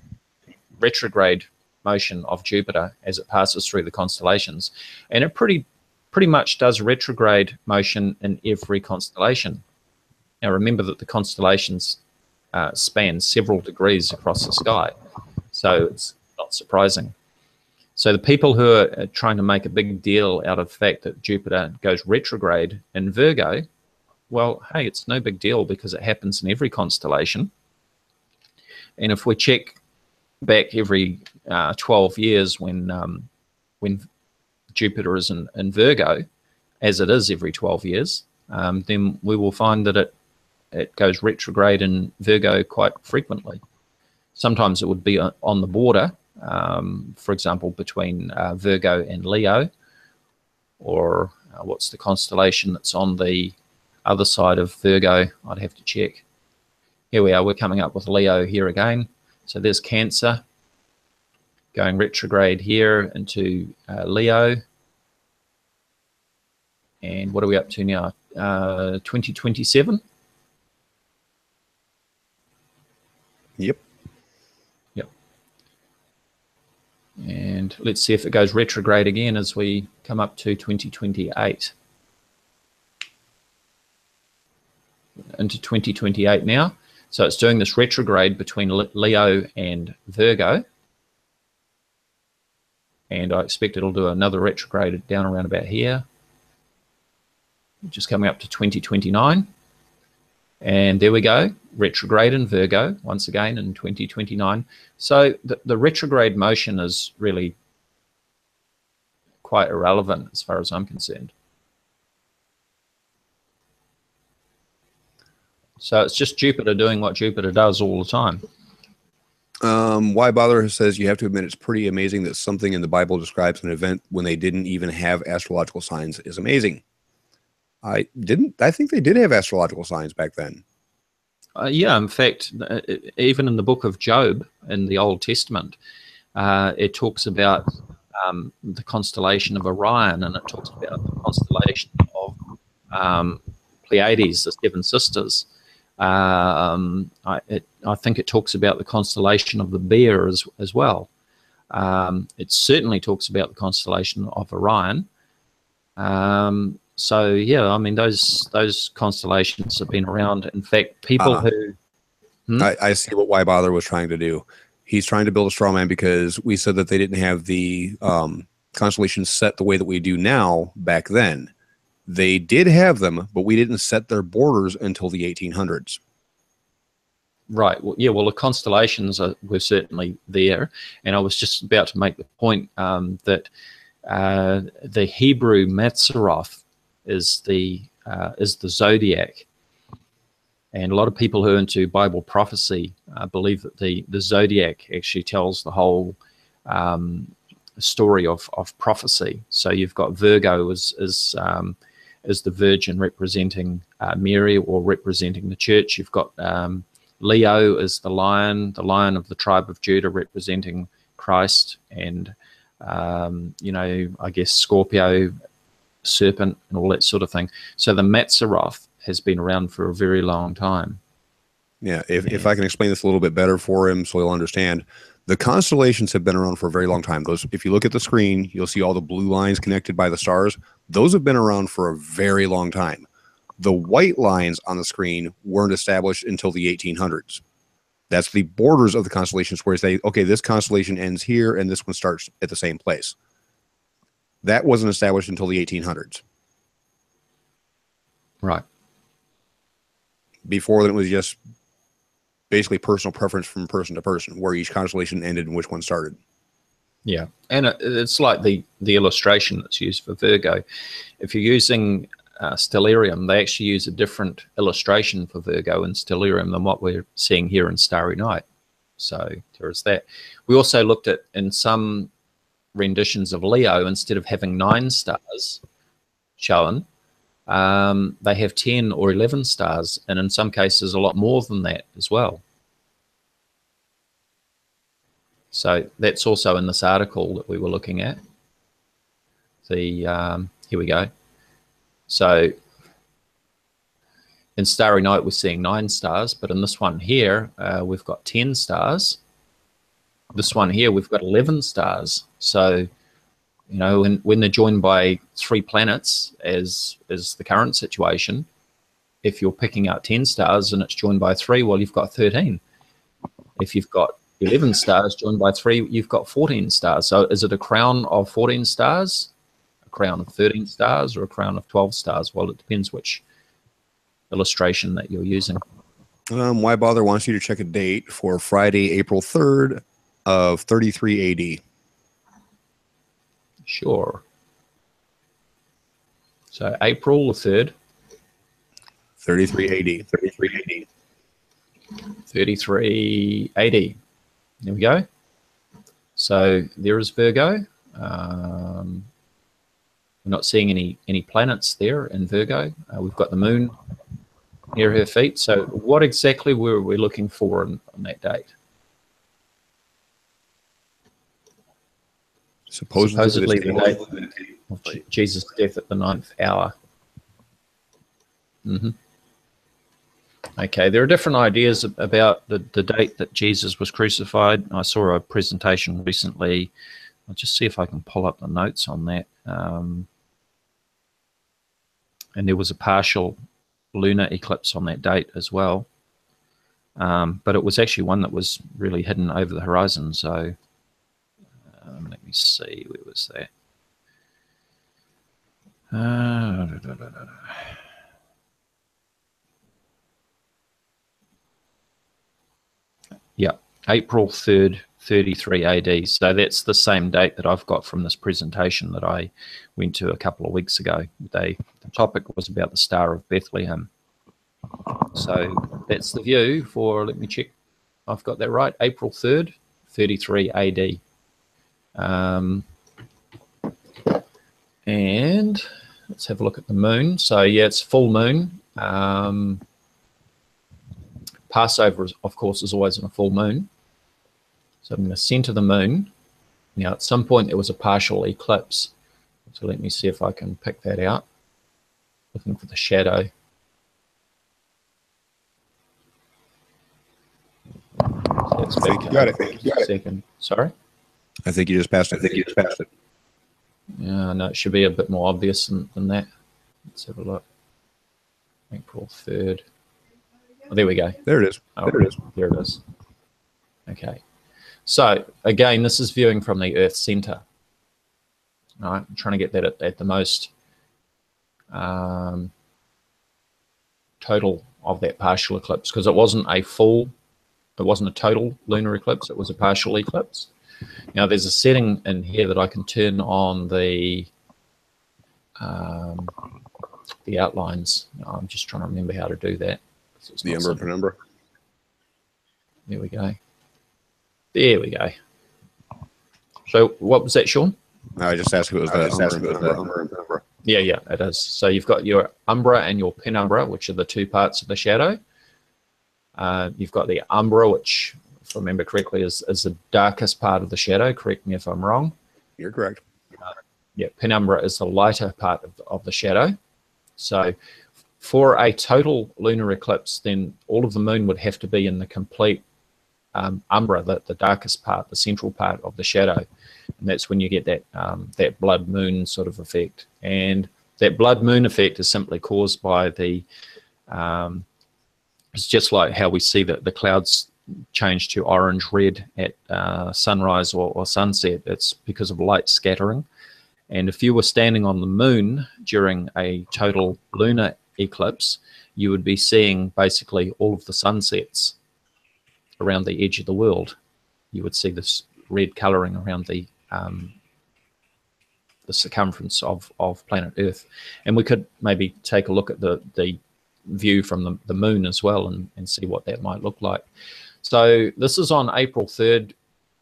retrograde motion of Jupiter as it passes through the constellations, and it pretty much does retrograde motion in every constellation. Now remember that the constellations span several degrees across the sky, so it's not surprising. So the people who are trying to make a big deal out of the fact that Jupiter goes retrograde in Virgo, well, hey, it's no big deal because it happens in every constellation. And if we check back every 12 years when Jupiter is in Virgo, as it is every 12 years, then we will find that it goes retrograde in Virgo quite frequently. Sometimes it would be on the border, for example, between Virgo and Leo, or what's the constellation that's on the other side of Virgo? I'd have to check. Here we are, we're coming up with Leo here again. So there's Cancer going retrograde here into Leo. And what are we up to now? 2027? Yep. And let's see if it goes retrograde again as we come up to 2028. Into 2028 now. So it's doing this retrograde between Leo and Virgo. And I expect it'll do another retrograde down around about here. Just coming up to 2029. And there we go, retrograde in Virgo once again in 2029. So the retrograde motion is really quite irrelevant as far as I'm concerned. So it's just Jupiter doing what Jupiter does all the time. Why Bother says, you have to admit it's pretty amazing that something in the Bible describes an event when they didn't even have astrological signs is amazing. I think they did have astrological signs back then. Yeah, in fact, even in the book of Job in the Old Testament, it talks about the constellation of Orion, and it talks about the constellation of Pleiades, the seven sisters. I think it talks about the constellation of the Bear as well. It certainly talks about the constellation of Orion. So yeah, I mean those constellations have been around. In fact, people who I see what Why Bother was trying to do. He's trying to build a straw man because we said that they didn't have the constellations set the way that we do now back then. They did have them, but we didn't set their borders until the 1800s. Right. Well, yeah. Well, the constellations were certainly there, and I was just about to make the point that the Hebrew Mazzaroth is the zodiac, and a lot of people who are into Bible prophecy believe that the zodiac actually tells the whole story of prophecy. So you've got Virgo as the Virgin representing Mary or representing the church. You've got Leo is the lion of the tribe of Judah representing Christ, and you know, I guess Scorpio, serpent, and all that sort of thing. So the Mazzaroth has been around for a very long time. Yeah, if I can explain this a little bit better for him so he'll understand. The constellations have been around for a very long time. Those, if you look at the screen, you'll see all the blue lines connected by the stars. Those have been around for a very long time. The white lines on the screen weren't established until the 1800s. That's the borders of the constellations where they, okay, this constellation ends here and this one starts at the same place. That wasn't established until the 1800s. Right. Before then, it was just basically personal preference from person to person, where each constellation ended and which one started. Yeah, and it's like the illustration that's used for Virgo. If you're using Stellarium, they actually use a different illustration for Virgo and Stellarium than what we're seeing here in Starry Night. So there is that. We also looked at, in some renditions of Leo, instead of having 9 stars shown, they have 10 or 11 stars, and in some cases a lot more than that as well. So that's also in this article that we were looking at. Here we go. So in Starry Night we're seeing 9 stars, but in this one here we've got 10 stars. This one here we've got 11 stars. So, you know, when they're joined by 3 planets, as is the current situation, if you're picking out 10 stars and it's joined by 3, well, you've got 13. If you've got 11 stars joined by 3, you've got 14 stars. So is it a crown of 14 stars, a crown of 13 stars, or a crown of 12 stars? Well, it depends which illustration that you're using. Why Bother wants you to check a date for Friday, April 3rd of 33 AD. Sure. So April the 3rd. 33 AD. 33 AD. 33 AD. There we go. So there is Virgo. We're not seeing any planets there in Virgo. We've got the moon near her feet. So what exactly were we looking for on that date? Supposedly the date of Jesus' death at the 9th hour. Okay, there are different ideas about the date that Jesus was crucified. I saw a presentation recently. I'll just see if I can pull up the notes on that. And there was a partial lunar eclipse on that date as well. But it was actually one that was really hidden over the horizon. So let me see, where was that? Yeah, April 3rd, 33 AD. So that's the same date that I've got from this presentation that I went to a couple of weeks ago. The topic was about the Star of Bethlehem. So that's the view for, let me check, I've got that right, April 3rd, 33 AD. And let's have a look at the moon. So yeah, it's full moon. Passover, of course, is always on a full moon. So I'm going to center the moon. Now, at some point, there was a partial eclipse. So let me see if I can pick that out. Looking for the shadow. So that's back. You got it. Second. Sorry? I think you just passed it. Yeah, no, it should be a bit more obvious than that. Let's have a look. April 3rd. Oh, there we go. There it is. Oh, there it is. Okay. So, again, this is viewing from the Earth center. All right, I'm trying to get that at the most total of that partial eclipse, because it wasn't a total lunar eclipse, it was a partial eclipse. Now there's a setting in here that I can turn on the outlines. I'm just trying to remember how to do that. The umbra penumbra. There we go. There we go. So what was that, Sean? I just asked if it was the umbra and penumbra. Yeah, it is. So you've got your umbra and your penumbra, which are the two parts of the shadow. You've got the umbra, which, if I remember correctly, is the darkest part of the shadow. Correct me if I'm wrong. You're correct. Yeah, penumbra is the lighter part of the shadow. So for a total lunar eclipse, then all of the moon would have to be in the complete umbra, the darkest part, the central part of the shadow. And that's when you get that that blood moon sort of effect. And that blood moon effect is simply caused by the it's just like how we see that the clouds change to orange red at sunrise or sunset. It's because of light scattering. And if you were standing on the moon during a total lunar eclipse, you would be seeing basically all of the sunsets around the edge of the world. You would see this red coloring around the circumference of planet Earth. And we could maybe take a look at the view from the moon as well and see what that might look like. So this is on April 3rd,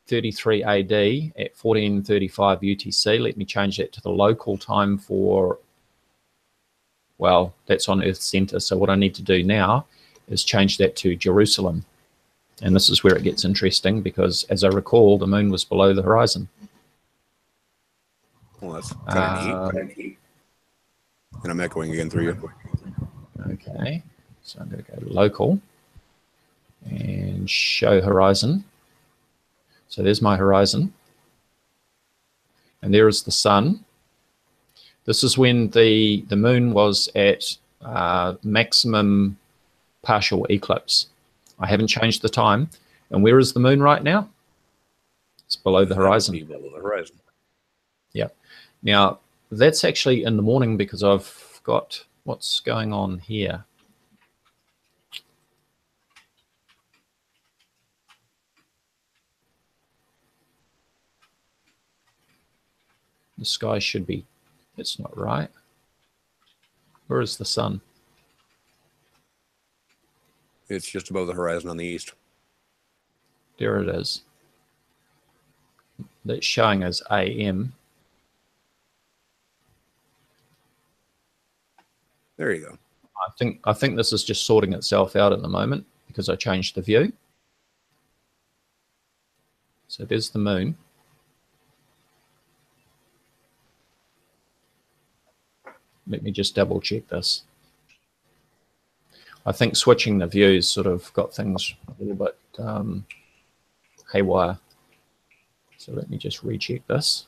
33 AD at 1435 UTC. Let me change that to the local time for, well, that's on Earth center. So what I need to do now is change that to Jerusalem. And this is where it gets interesting, because as I recall, the moon was below the horizon. Well, that's kind of neat. And I'm echoing again through you. Okay, so I'm going to go local and show horizon. So there's my horizon. And there is the sun. This is when the moon was at maximum partial eclipse. I haven't changed the time. And where is the moon right now? It's below the horizon. Below the horizon. Yeah. Now, that's actually in the morning, because I've got what's going on here. The sky should be, it's not right. Where is the sun? It's just above the horizon on the east. There it is. That's showing as AM. There you go. I think this is just sorting itself out at the moment because I changed the view. So there's the moon. Let me just double check this. I think switching the views sort of got things a little bit haywire. So let me just recheck this.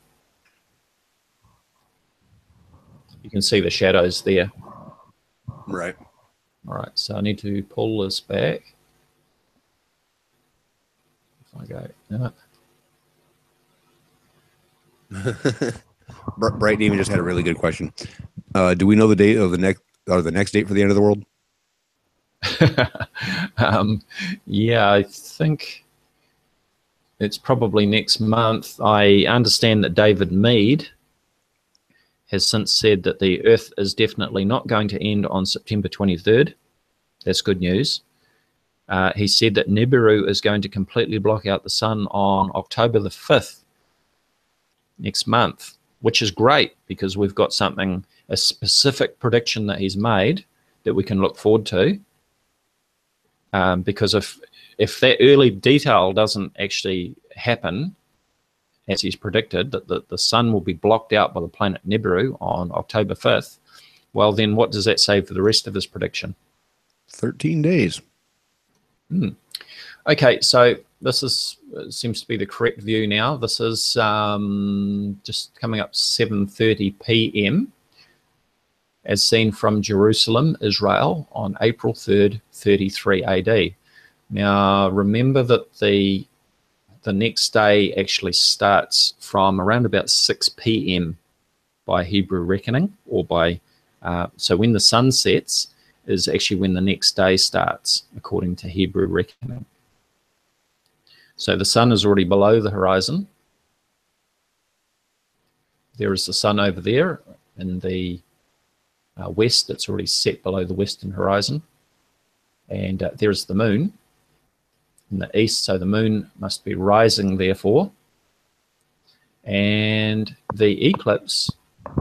You can see the shadows there. Right. All right, so I need to pull this back. If I go, no. Bright Demon just had a really good question. Do we know the date of the next date for the end of the world? Yeah, I think it's probably next month. I understand that David Mead has since said that the Earth is definitely not going to end on September 23rd. That's good news. He said that Nibiru is going to completely block out the sun on October the 5th next month, which is great because we've got something, a specific prediction that he's made that we can look forward to. Because if that early detail doesn't actually happen, as he's predicted, that the sun will be blocked out by the planet Nibiru on October 5th, well, then what does that say for the rest of his prediction? 13 days. Okay, so this seems to be the correct view now. This is just coming up 7:30 p.m. as seen from Jerusalem, Israel, on April 3rd, 33 AD. Now, remember that the next day actually starts from around about 6 p.m. by Hebrew reckoning, or by So when the sun sets is actually when the next day starts, according to Hebrew reckoning. So the sun is already below the horizon. There is the sun over there in the west. It's already set below the western horizon. And there's the moon in the east. So the moon must be rising, therefore. And the eclipse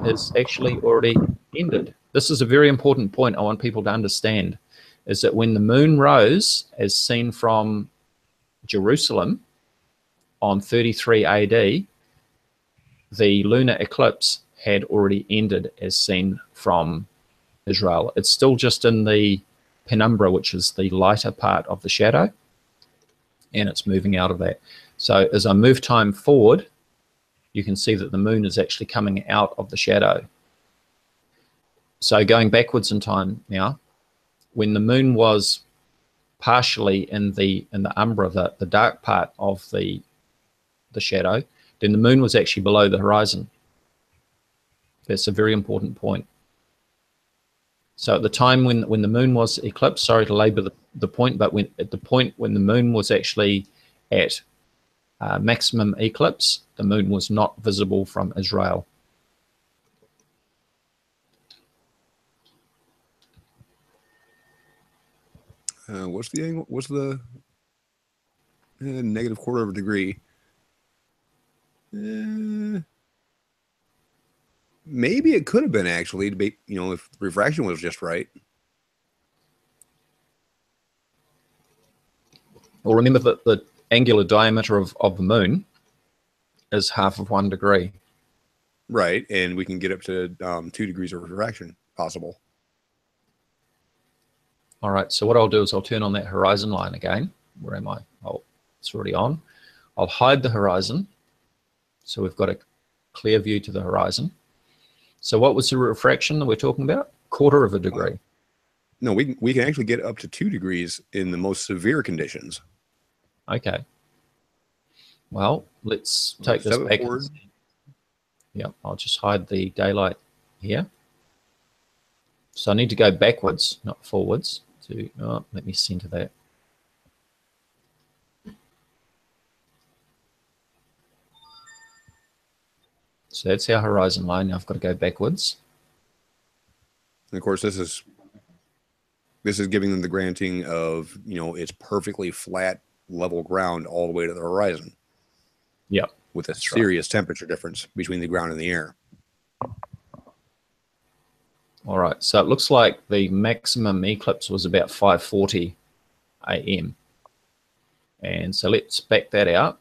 is actually already ended. This is a very important point I want people to understand, is that when the moon rose, as seen from Jerusalem on 33 AD, the lunar eclipse had already ended as seen from Israel. It's still just in the penumbra, which is the lighter part of the shadow, and it's moving out of that. So as I move time forward, you can see that the moon is actually coming out of the shadow. So going backwards in time now, when the moon was partially in the umbra, the dark part of the shadow, then the moon was actually below the horizon. That's a very important point. So at the time when the moon was eclipsed, sorry to labor the point, but at the point when the moon was actually at maximum eclipse, the moon was not visible from Israel. What's the angle? What's the negative quarter of a degree? Maybe it could have been actually, to be, if refraction was just right. Well, remember that the angular diameter of the moon is half of 1 degree. Right, and we can get up to 2 degrees of refraction possible. All right, so what I'll do is I'll turn on that horizon line again. Where am I? Oh, it's already on. I'll hide the horizon, so we've got a clear view to the horizon. So what was the refraction that we're talking about? Quarter of a degree. No, we can actually get up to 2 degrees in the most severe conditions. Okay. Well, let's take this back. Yeah, I'll just hide the daylight here. So I need to go backwards, not forwards. Let me center that. So that's our horizon line. Now I've got to go backwards. And of course, this is giving them the granting of, it's perfectly flat, level ground all the way to the horizon. Yep. With a serious temperature difference between the ground and the air. All right. So it looks like the maximum eclipse was about 5:40 a.m. And so let's back that out.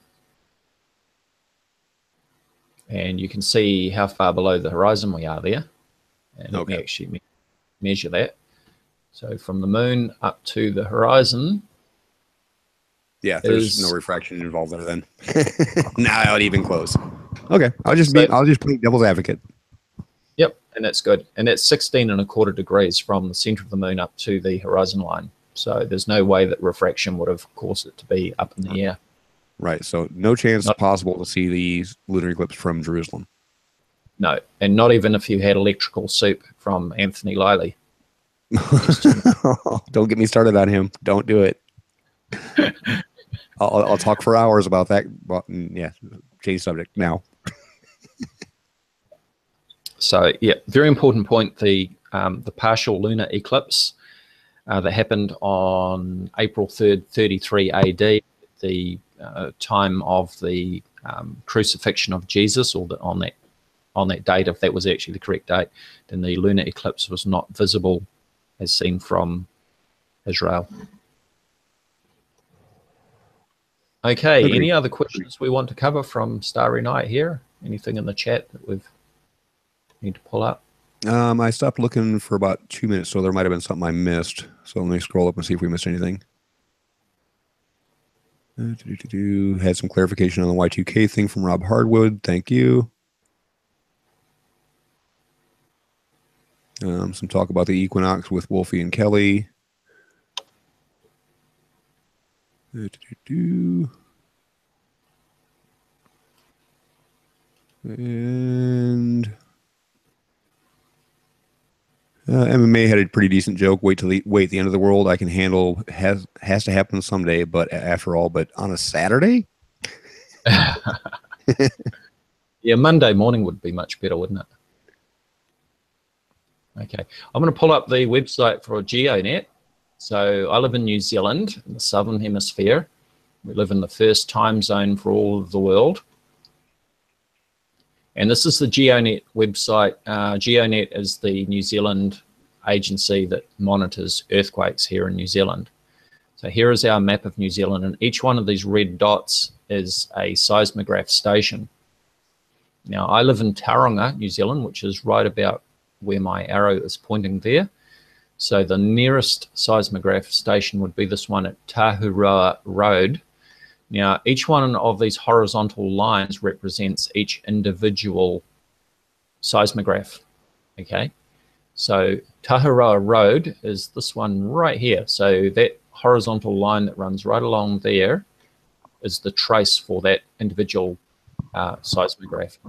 And you can see how far below the horizon we are there. And let me actually measure that. So from the moon up to the horizon. Yeah, there's no refraction involved there then. Not even close. Okay, I'll just play devil's advocate. Yep, and that's good. And that's 16.25 degrees from the center of the moon up to the horizon line. So there's no way that refraction would have caused it to be up in the air. Right, so no chance possible to see the lunar eclipse from Jerusalem. No, and not even if you had electrical soup from Anthony Liley. Don't get me started on him. Don't do it. I'll talk for hours about that. Yeah, change subject now. So yeah, very important point. The partial lunar eclipse that happened on April 3rd, 33 AD, the time of the crucifixion of Jesus, or on that date, if that was actually the correct date, then the lunar eclipse was not visible as seen from Israel. Okay, any other questions we want to cover from Starry Night here? Anything in the chat that we need to pull up? I stopped looking for about 2 minutes, so there might have been something I missed. So let me scroll up and see if we missed anything. Had some clarification on the Y2K thing from Rob Hardwood. Thank you. Some talk about the equinox with Wolfie and Kelly. And MMA had a pretty decent joke. Wait till the end of the world. I can handle has to happen someday. But after all, but on a Saturday. Yeah, Monday morning would be much better, wouldn't it? Okay, I'm going to pull up the website for GeoNet. So I live in New Zealand, in the Southern Hemisphere. We live in the first time zone for all of the world. And this is the GeoNet website. GeoNet is the New Zealand agency that monitors earthquakes here in New Zealand. So here is our map of New Zealand, and each one of these red dots is a seismograph station. Now, I live in Tauranga, New Zealand, which is right about where my arrow is pointing there. So the nearest seismograph station would be this one at Tahuroa Road. Now, each one of these horizontal lines represents each individual seismograph, okay? So Tahuroa Road is this one right here. So that horizontal line that runs right along there is the trace for that individual seismograph.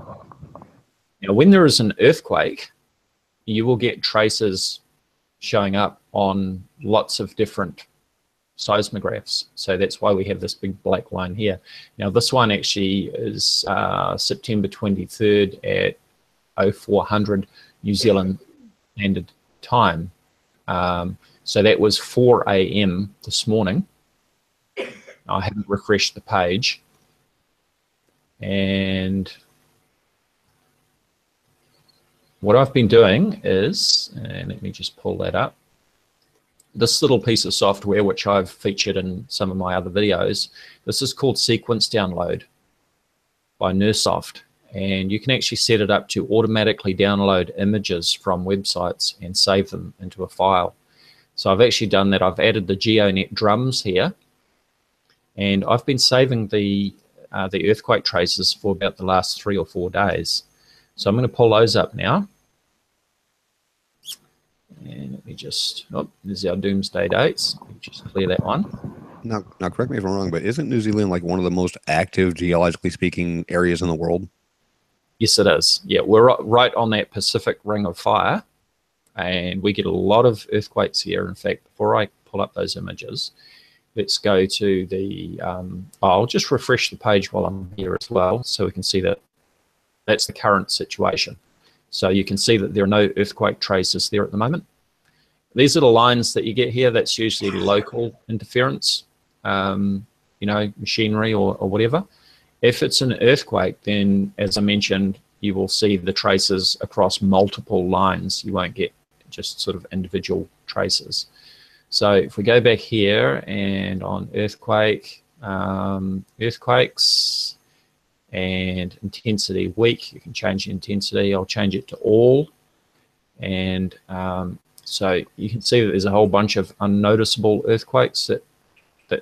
Now, when there is an earthquake, you will get traces showing up on lots of different seismographs. So that's why we have this big black line here. Now, this one actually is September 23rd at 0400 New Zealand Standard Time. So that was 4 a.m. this morning. I haven't refreshed the page. And what I've been doing is, and let me just pull that up, this little piece of software, which I've featured in some of my other videos, this is called Sequence Download by Nursoft. And you can actually set it up to automatically download images from websites and save them into a file. So I've actually done that. I've added the GeoNet drums here, and I've been saving the earthquake traces for about the last 3 or 4 days. So I'm going to pull those up now. And let me just, oh, this is our doomsday dates. Let me just clear that one. Now, correct me if I'm wrong, but isn't New Zealand like one of the most active, geologically speaking, areas in the world? Yes, it is. Yeah, we're right on that Pacific Ring of Fire, and we get a lot of earthquakes here. In fact, before I pull up those images, let's go to the, I'll just refresh the page while I'm here as well, so we can see that that's the current situation. So you can see that there are no earthquake traces there at the moment. These little lines that you get here, that's usually local interference, you know, machinery or whatever. If it's an earthquake, then as I mentioned, you will see the traces across multiple lines. You won't get just sort of individual traces. So if we go back here and on earthquake, earthquakes, and intensity weak, you can change the intensity. I'll change it to all, and so you can see that there's a whole bunch of unnoticeable earthquakes that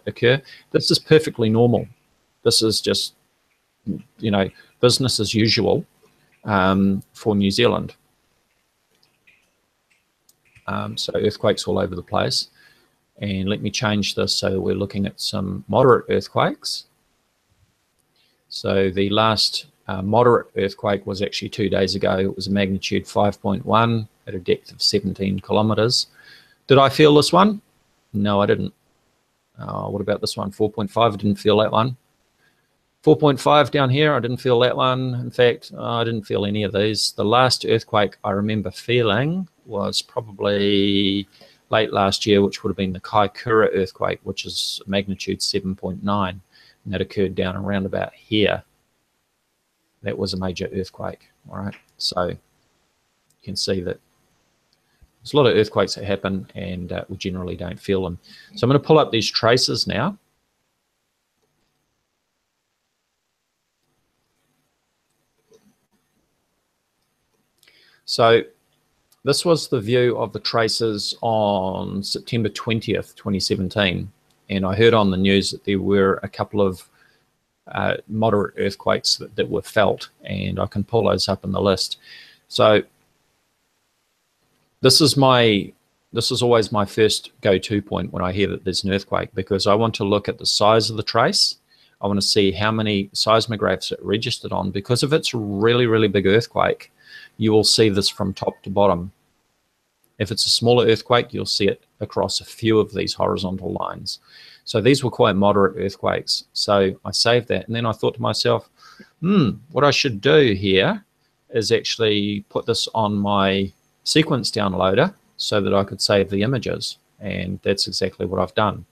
occur. This is perfectly normal. This is just, you know, business as usual for New Zealand. So earthquakes all over the place. And let me change this so we're looking at some moderate earthquakes. So the last moderate earthquake was actually 2 days ago. It was a magnitude 5.1 at a depth of 17 kilometers. Did I feel this one? No, I didn't. What about this one? 4.5, I didn't feel that one. 4.5 down here, I didn't feel that one. In fact, I didn't feel any of these. The last earthquake I remember feeling was probably late last year, which would have been the Kaikoura earthquake, which is magnitude 7.9. And that occurred down around about here. That was a major earthquake, all right? So you can see that there's a lot of earthquakes that happen, and we generally don't feel them. So I'm going to pull up these traces now. So this was the view of the traces on September 20th, 2017. And I heard on the news that there were a couple of moderate earthquakes that were felt, and I can pull those up in the list. So this is always my first go-to point when I hear that there's an earthquake, because I want to look at the size of the trace. I want to see how many seismographs it registered on, because if it's a really, really big earthquake, you will see this from top to bottom. If it's a smaller earthquake, you'll see it across a few of these horizontal lines. So these were quite moderate earthquakes. So I saved that. And then I thought to myself, what I should do here is actually put this on my sequence downloader so that I could save the images. And that's exactly what I've done.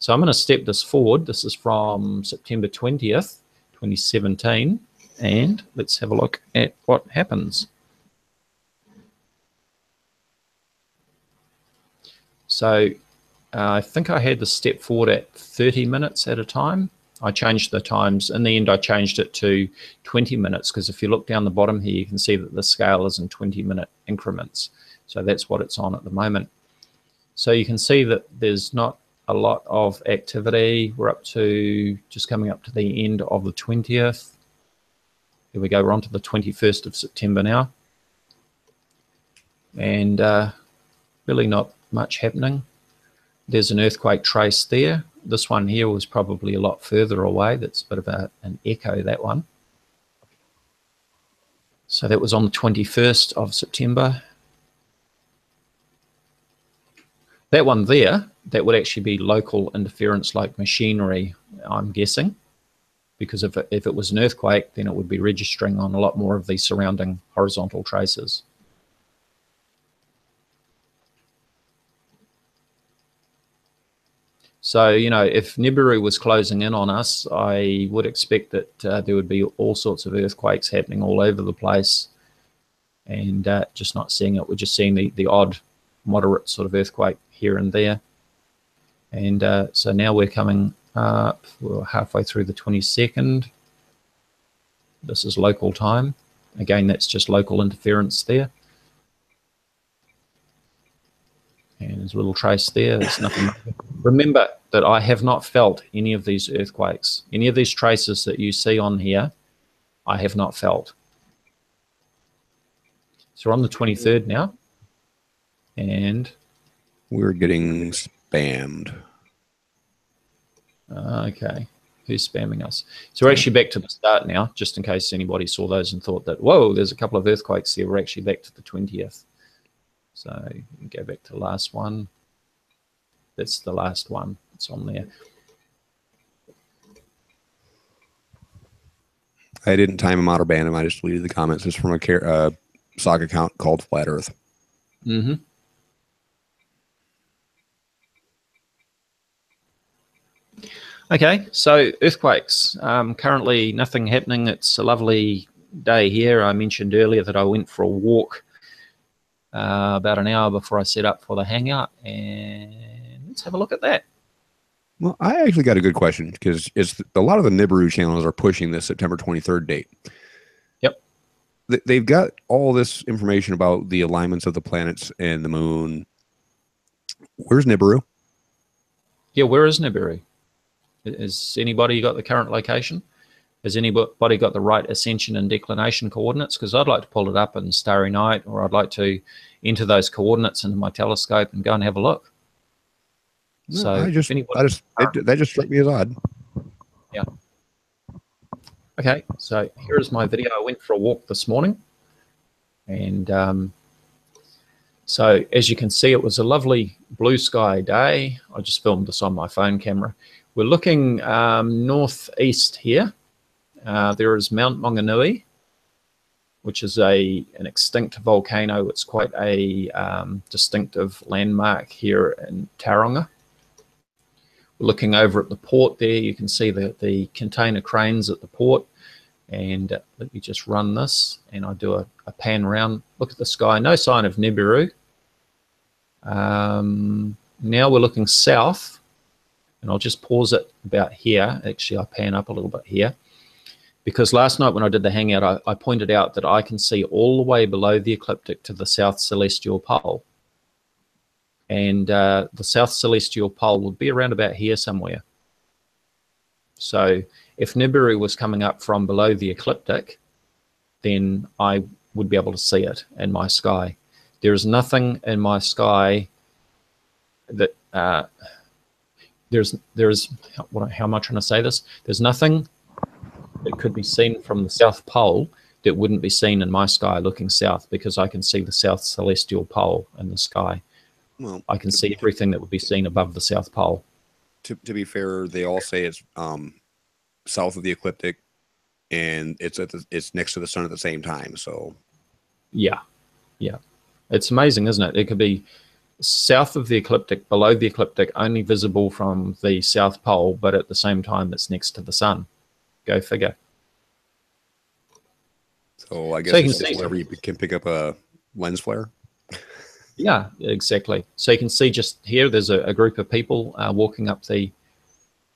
So I'm going to step this forward. This is from September 20th, 2017. And let's have a look at what happens. So I think I had the step forward at 30 minutes at a time. I changed the times. In the end, I changed it to 20 minutes because if you look down the bottom here, you can see that the scale is in 20-minute increments. So that's what it's on at the moment. So you can see that there's not a lot of activity. We're up to just coming up to the end of the 20th. Here we go. We're on to the 21st of September now. And really not much happening. There's an earthquake trace there. This one here was probably a lot further away. That's a bit of an echo, that one. So that was on the 21st of September. That one there, that would actually be local interference like machinery, I'm guessing. Because if it was an earthquake, then it would be registering on a lot more of the surrounding horizontal traces. So, you know, if Nibiru was closing in on us, I would expect that there would be all sorts of earthquakes happening all over the place and just not seeing it. We're just seeing the odd moderate sort of earthquake here and there. And so now we're coming up, we're halfway through the 22nd. This is local time. Again, that's just local interference there. And there's a little trace there. There's nothing. Remember that I have not felt any of these earthquakes. Any of these traces that you see on here, I have not felt. So we're on the 23rd now. And we're getting spammed. Okay. Who's spamming us? So we're actually back to the start now, just in case anybody saw those and thought that, whoa, there's a couple of earthquakes here. We're actually back to the 20th. So you can go back to the last one. That's the last one. It's on there. I didn't time him out or ban him. I just deleted the comments. It's from a sock account called Flat Earth. Mm-hmm. Okay, so earthquakes. Currently nothing happening. It's a lovely day here. I mentioned earlier that I went for a walk about an hour before I set up for the Hangout, and let's have a look at that. Well, I actually got a good question because a lot of the Nibiru channels are pushing this September 23rd date. Yep. They've got all this information about the alignments of the planets and the moon. Where's Nibiru? Yeah, where is Nibiru? Has anybody got the current location? Has anybody got the right ascension and declination coordinates? Because I'd like to pull it up in Starry Night, or I'd like to enter those coordinates into my telescope and go and have a look. No, So that just struck me as odd. Yeah. Okay, so here is my video. I went for a walk this morning, and so as you can see, it was a lovely blue sky day. I just filmed this on my phone camera. We're looking northeast here. There is Mount Maunganui, which is an extinct volcano. It's quite a distinctive landmark here in Tauranga. We're looking over at the port there. You can see the container cranes at the port. And let me just run this, and I do a pan around. Look at the sky. No sign of Nibiru. Now we're looking south, and I'll just pause it about here. Actually, I pan up a little bit here. Because last night when I did the Hangout, I pointed out that I can see all the way below the ecliptic to the south celestial pole. And the south celestial pole would be around about here somewhere. So if Nibiru was coming up from below the ecliptic, then I would be able to see it in my sky. There is nothing in my sky that how am I trying to say this? There's nothing that could be seen from the South Pole that wouldn't be seen in my sky looking south, because I can see the south celestial pole in the sky. Well, I can see everything that would be seen above the South Pole. To be fair, they all say it's south of the ecliptic, and it's next to the sun at the same time. So, yeah, it's amazing, isn't it? It could be south of the ecliptic, below the ecliptic, only visible from the South Pole, but at the same time, it's next to the sun. Go figure. So I guess So you it's can just see, wherever you can pick up a lens flare. yeah, exactly. So you can see just here, there's a group of people walking up the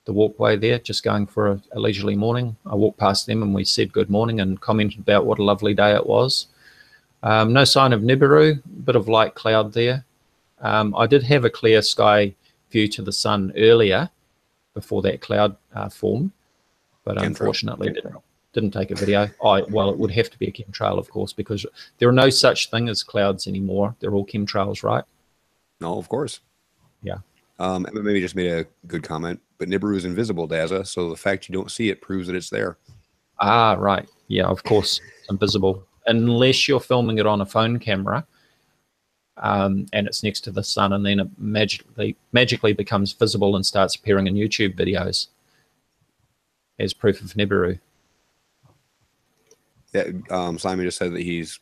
walkway there, just going for a leisurely morning. I walked past them and we said good morning and commented about what a lovely day it was. No sign of Nibiru, bit of light cloud there. I did have a clear sky view to the sun earlier before that cloud formed, but unfortunately didn't take a video. Well, it would have to be a chemtrail, of course, because there are no such thing as clouds anymore. They're all chemtrails, right? No, of course. Yeah. Maybe just made a good comment, but Nibiru is invisible, Dazza, so the fact you don't see it proves that it's there. Ah, right. Yeah, of course, it's invisible. Unless you're filming it on a phone camera, and it's next to the sun, and then it magically becomes visible and starts appearing in YouTube videos as proof of Nibiru. Yeah, Simon just said that he's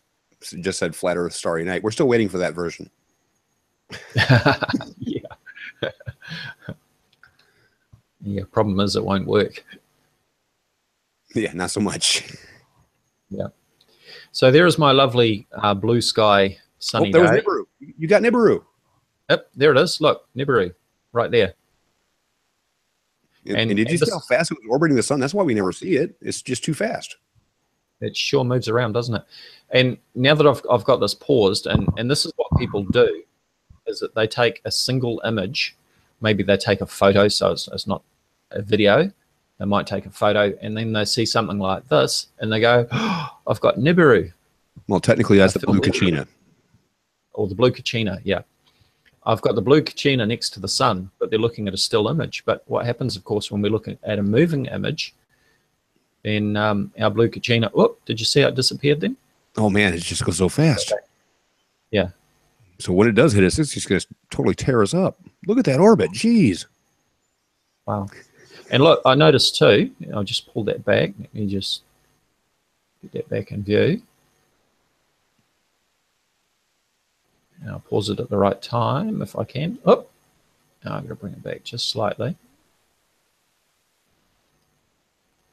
just said flat Earth Starry Night. We're still waiting for that version. Yeah. Yeah, problem is it won't work. Yeah, not so much. Yeah. So there is my lovely blue sky sunny there was day. Nibiru. You got Nibiru. Yep, there it is. Look, Nibiru, right there. And did you see how fast it was orbiting the sun? That's why we never see it. It's just too fast. It sure moves around, doesn't it? And now that I've got this paused, and this is what people do, is that they take a single image. Maybe they take a photo, so it's not a video. They might take a photo, and then they see something like this, and they go, oh, I've got Nibiru. Well, technically, that's the blue Kachina. Or the blue Kachina, yeah. I've got the blue Kachina next to the sun, but they're looking at a still image. But what happens, of course, when we're looking at a moving image, then our blue Kachina, whoop, did you see how it disappeared then? Oh, man, it just goes so fast. Yeah. So when it does hit us, it's just going to totally tear us up. Look at that orbit. Jeez. Wow. And look, I noticed too, I'll just pull that back. Let me just get that back in view. And I'll pause it at the right time if I can. Oh, now I'm going to bring it back just slightly.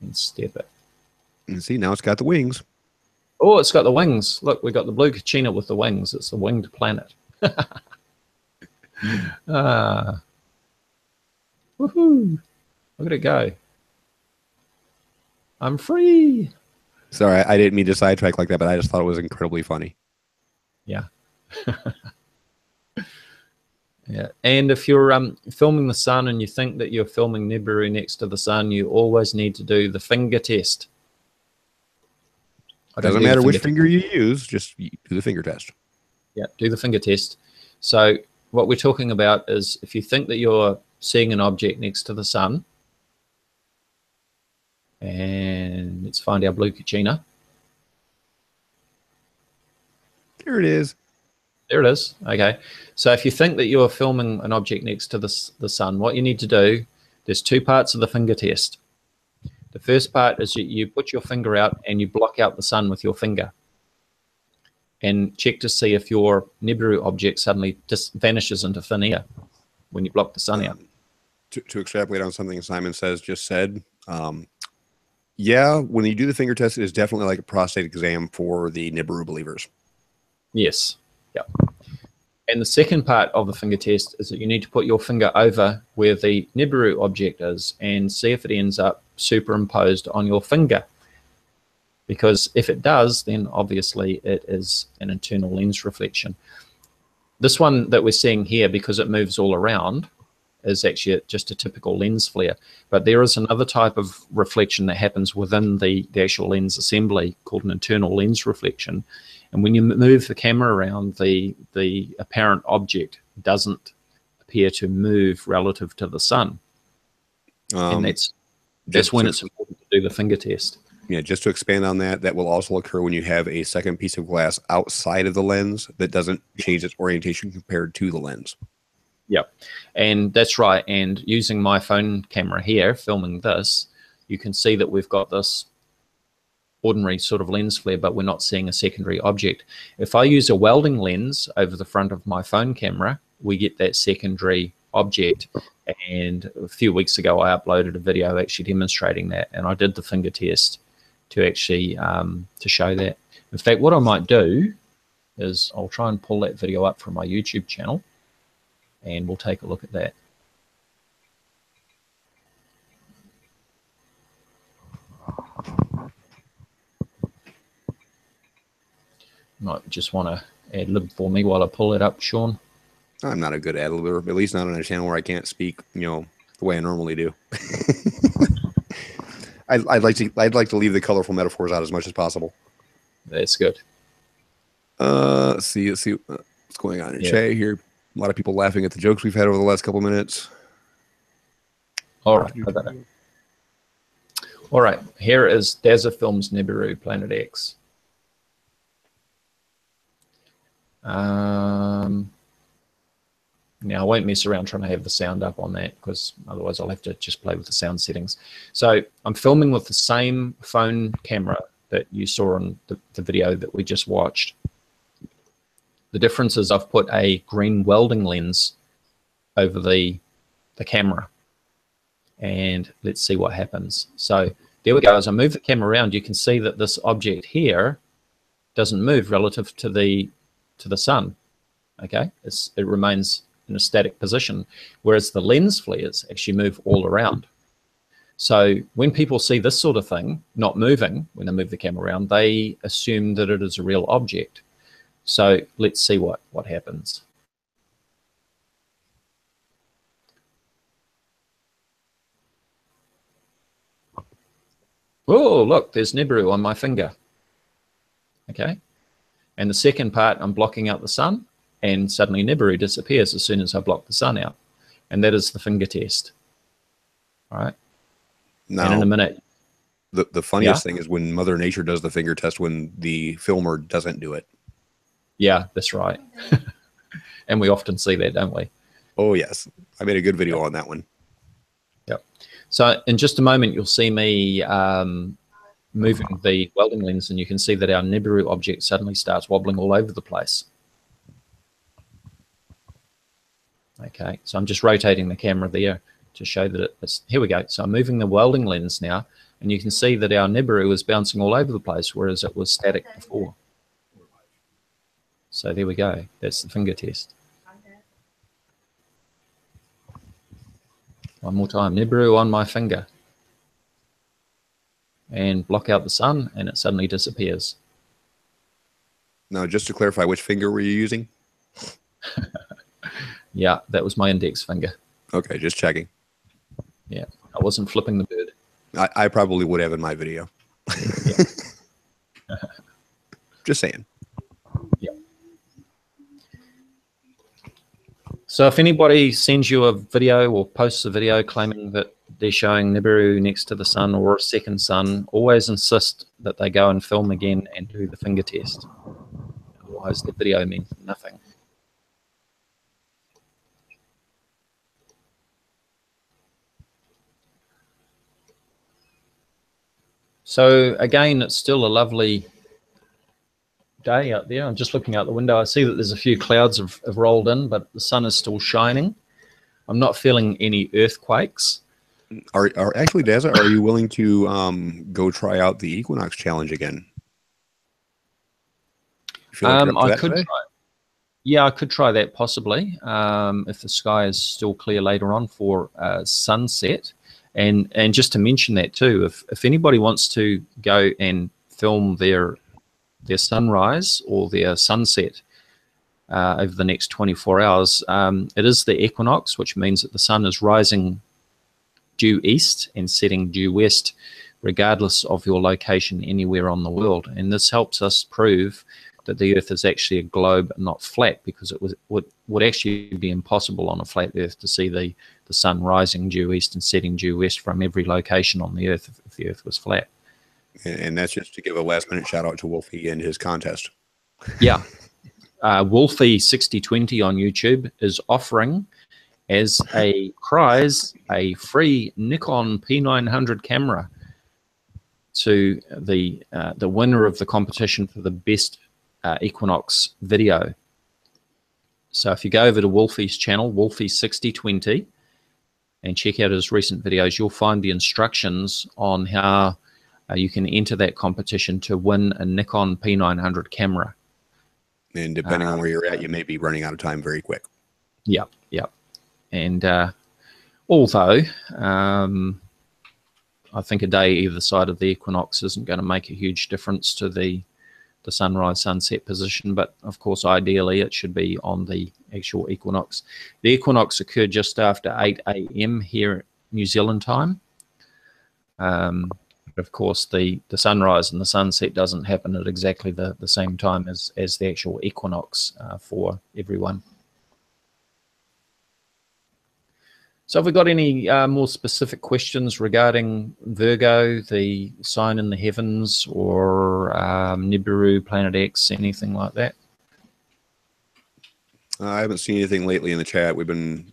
And step it. And see, now it's got the wings. Oh, it's got the wings. Look, we got the blue Kachina with the wings. It's the winged planet. Woohoo! Look at it go. I'm free. Sorry, I didn't mean to sidetrack like that, but I just thought it was incredibly funny. Yeah. Yeah. And if you're filming the sun and you think that you're filming Nibiru next to the sun, you always need to do the finger test. Doesn't matter which finger you use, just do the finger test. Yeah, do the finger test. So what we're talking about is if you think that you're seeing an object next to the sun, and let's find our blue Kachina. There it is. There it is. Okay. So if you think that you're filming an object next to the sun, what you need to do, there's two parts of the finger test. The first part is you put your finger out and you block out the sun with your finger and check to see if your Nibiru object suddenly just vanishes into thin air when you block the sun out. To extrapolate on something Simon just said, yeah, when you do the finger test, it is definitely like a prostate exam for the Nibiru believers. Yes. Yeah. And the second part of the finger test is that you need to put your finger over where the Nibiru object is and see if it ends up superimposed on your finger. Because if it does, then obviously it is an internal lens reflection. This one that we're seeing here, because it moves all around, is actually just a typical lens flare. But there is another type of reflection that happens within the actual lens assembly called an internal lens reflection. And when you move the camera around, the apparent object doesn't appear to move relative to the sun. And that's when it's important to do the finger test. Yeah, just to expand on that, that will also occur when you have a second piece of glass outside of the lens that doesn't change its orientation compared to the lens. Yep, and that's right. And using my phone camera here, filming this, you can see that we've got this ordinary sort of lens flare, but we're not seeing a secondary object. If I use a welding lens over the front of my phone camera, we get that secondary object. And a few weeks ago, I uploaded a video actually demonstrating that, and I did the finger test to actually to show that. In fact, what I might do is I'll try and pull that video up from my YouTube channel, and we'll take a look at that. Might just want to ad lib for me while I pull it up, Sean. I'm not a good ad libber, at least not on a channel where I can't speak, the way I normally do. I'd like to leave the colorful metaphors out as much as possible. That's good. Let's see what's going on in chat here. A lot of people laughing at the jokes we've had over the last couple minutes. All right, I got it. All right, here is Dazzathecameraman's Nibiru Planet X. Now, I won't mess around trying to have the sound up on that, because otherwise I'll have to just play with the sound settings. So I'm filming with the same phone camera that you saw on the video that we just watched. The difference is I've put a green welding lens over the camera. And let's see what happens. So there we go. As I move the camera around, you can see that this object here doesn't move relative to the sun. Okay, it remains in a static position, whereas the lens flares actually move all around. So when people see this sort of thing not moving when they move the camera around, they assume that it is a real object. So let's see what happens. Oh, look, there's Nibiru on my finger. Okay, and the second part, I'm blocking out the sun, and suddenly Nibiru disappears as soon as I block the sun out. And that is the finger test. All right. Now, and in a minute. The funniest thing is when Mother Nature does the finger test when the filmer doesn't do it. Yeah, that's right. And we often see that, don't we? Oh, yes. I made a good video on that one. Yep. So in just a moment, you'll see me moving the welding lens, and you can see that our Nibiru object suddenly starts wobbling all over the place. Okay, so I'm just rotating the camera there to show that it's, here we go. So I'm moving the welding lens now, and you can see that our Nibiru is bouncing all over the place, whereas it was static before. So there we go. That's the finger test. One more time, Nibiru on my finger. And block out the sun, and it suddenly disappears. Now, just to clarify, which finger were you using? Yeah, that was my index finger. Okay, just checking. Yeah, I wasn't flipping the bird. I probably would have in my video. Just saying. Yeah. So if anybody sends you a video or posts a video claiming that they're showing Nibiru next to the sun or a second sun, always insist that they go and film again and do the finger test. Otherwise, the video means nothing. So again, it's still a lovely day out there. I'm just looking out the window. I see that there's a few clouds have rolled in, but the sun is still shining. I'm not feeling any earthquakes. Actually, Dazza, are you willing to go try out the Equinox Challenge again? I could try. Yeah, I could try that possibly if the sky is still clear later on for sunset. And just to mention that too, if anybody wants to go and film their sunrise or their sunset over the next 24 hours, it is the equinox, which means that the sun is rising due east and setting due west, regardless of your location anywhere on the world. And this helps us prove that the Earth is actually a globe, not flat, because it would actually be impossible on a flat Earth to see the sun rising due east and setting due west from every location on the Earth if the Earth was flat. And that's just to give a last minute shout out to Wolfie and his contest. Yeah. Wolfie 6020 on YouTube is offering as a prize a free Nikon P900 camera to the winner of the competition for the best equinox video. So if you go over to Wolfie's channel, Wolfie 6020, and check out his recent videos, you'll find the instructions on how you can enter that competition to win a Nikon P900 camera. And depending on where you're at, you may be running out of time very quick. Yep, yep. And although I think a day either side of the equinox isn't going to make a huge difference to the sunrise sunset position, but of course ideally it should be on the actual equinox. The equinox occurred just after 8 a.m. here New Zealand time. Of course the sunrise and the sunset doesn't happen at exactly the same time as the actual equinox for everyone. So have we got any more specific questions regarding Virgo, the sign in the heavens, or Nibiru, Planet X, anything like that? I haven't seen anything lately in the chat. We've been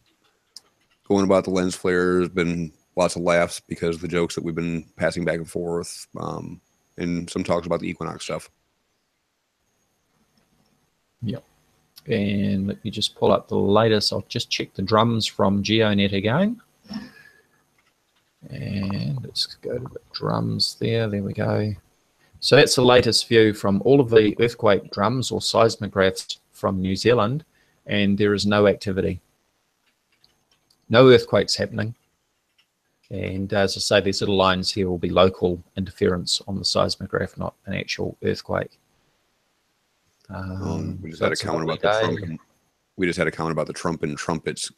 going about the lens flares, been lots of laughs because of the jokes that we've been passing back and forth, and some talks about the equinox stuff. Yep. And let me just pull up the latest. I'll just check the drums from GeoNet again. And let's go to the drums there. There we go. So that's the latest view from all of the earthquake drums or seismographs from New Zealand, and there is no activity. No earthquakes happening. And as I say, these little lines here will be local interference on the seismograph, not an actual earthquake. We just had a comment about the Trump. We just had a comment about the Trump and trumpets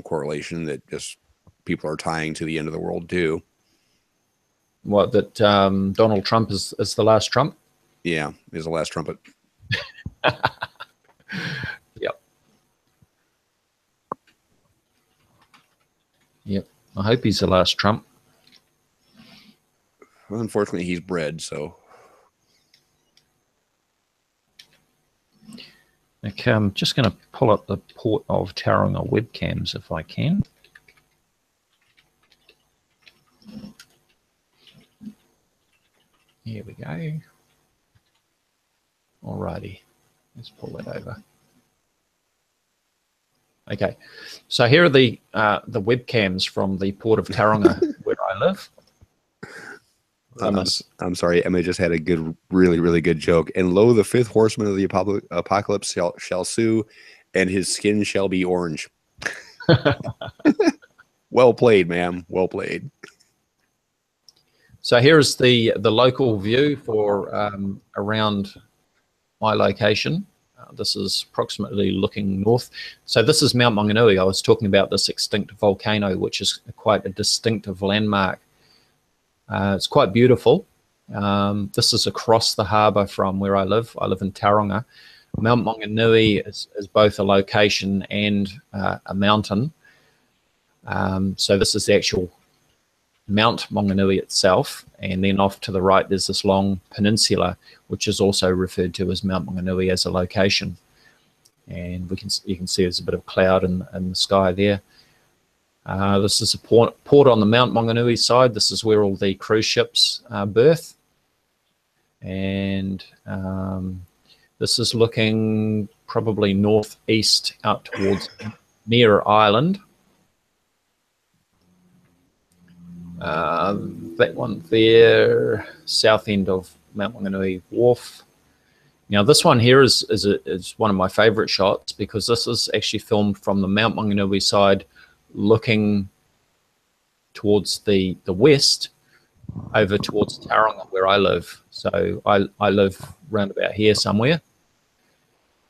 correlation that just people are tying to the end of the world too. What, that Donald Trump is the last Trump? Yeah, is the last trumpet. Yep. Yep. I hope he's the last Trump. Well, unfortunately, he's bred, so. Okay, I'm just going to pull up the port of Tauranga webcams if I can. Here we go. Alrighty, let's pull that over. Okay, so here are the webcams from the port of Tauranga where I live. I'm sorry, Emma just had a good, really good joke. And lo, the fifth horseman of the apocalypse shall sue, and his skin shall be orange. Well played, ma'am. Well played. So here is the local view for around my location. This is approximately looking north. So this is Mount Maunganui. I was talking about this extinct volcano, which is quite a distinctive landmark. It's quite beautiful. This is across the harbour from where I live. I live in Tauranga. Mount Maunganui is both a location and a mountain. So this is the actual Mount Maunganui itself, and then off to the right there's this long peninsula, which is also referred to as Mount Maunganui as a location. And you can see there's a bit of cloud in the sky there. This is a port on the Mount Maunganui side. This is where all the cruise ships berth. And this is looking probably northeast out towards Near Island. That one there, south end of Mount Maunganui Wharf. Now this one here is one of my favorite shots because this is actually filmed from the Mount Maunganui side looking towards the west over towards Tauranga where I live. So I live round about here somewhere.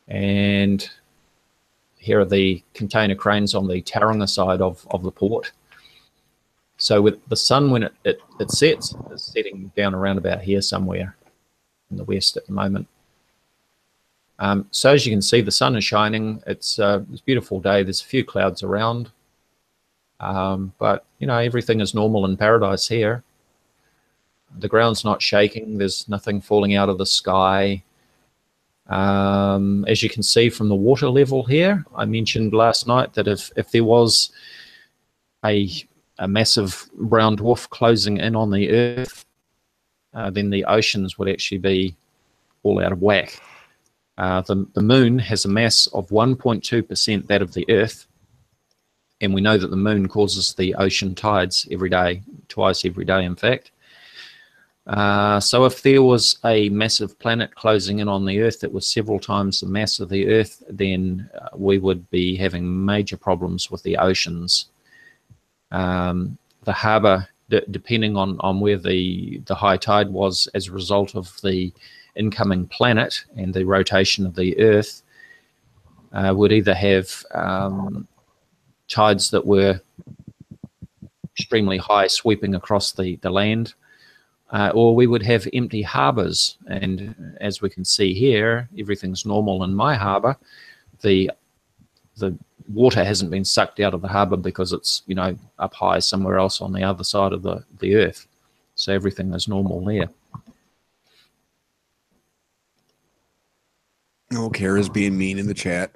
And here are the container cranes on the Tauranga side of the port. So with the sun, when it sets, it's setting down around about here somewhere in the west at the moment. So as you can see, the sun is shining. It's a beautiful day. There's a few clouds around. But, you know, everything is normal in paradise here. The ground's not shaking. There's nothing falling out of the sky. As you can see from the water level here, I mentioned last night that if there was a massive brown dwarf closing in on the Earth, then the oceans would actually be all out of whack. The moon has a mass of 1.2% that of the Earth, and we know that the moon causes the ocean tides every day, twice every day in fact. So if there was a massive planet closing in on the Earth that was several times the mass of the Earth, then we would be having major problems with the oceans. The harbour, depending on where the high tide was as a result of the incoming planet and the rotation of the Earth, would either have tides that were extremely high sweeping across the land, or we would have empty harbours. And as we can see here, everything's normal in my harbour. The water hasn't been sucked out of the harbour because it's, you know, up high somewhere else on the other side of the Earth. So everything is normal there. Oh, Kara's being mean in the chat.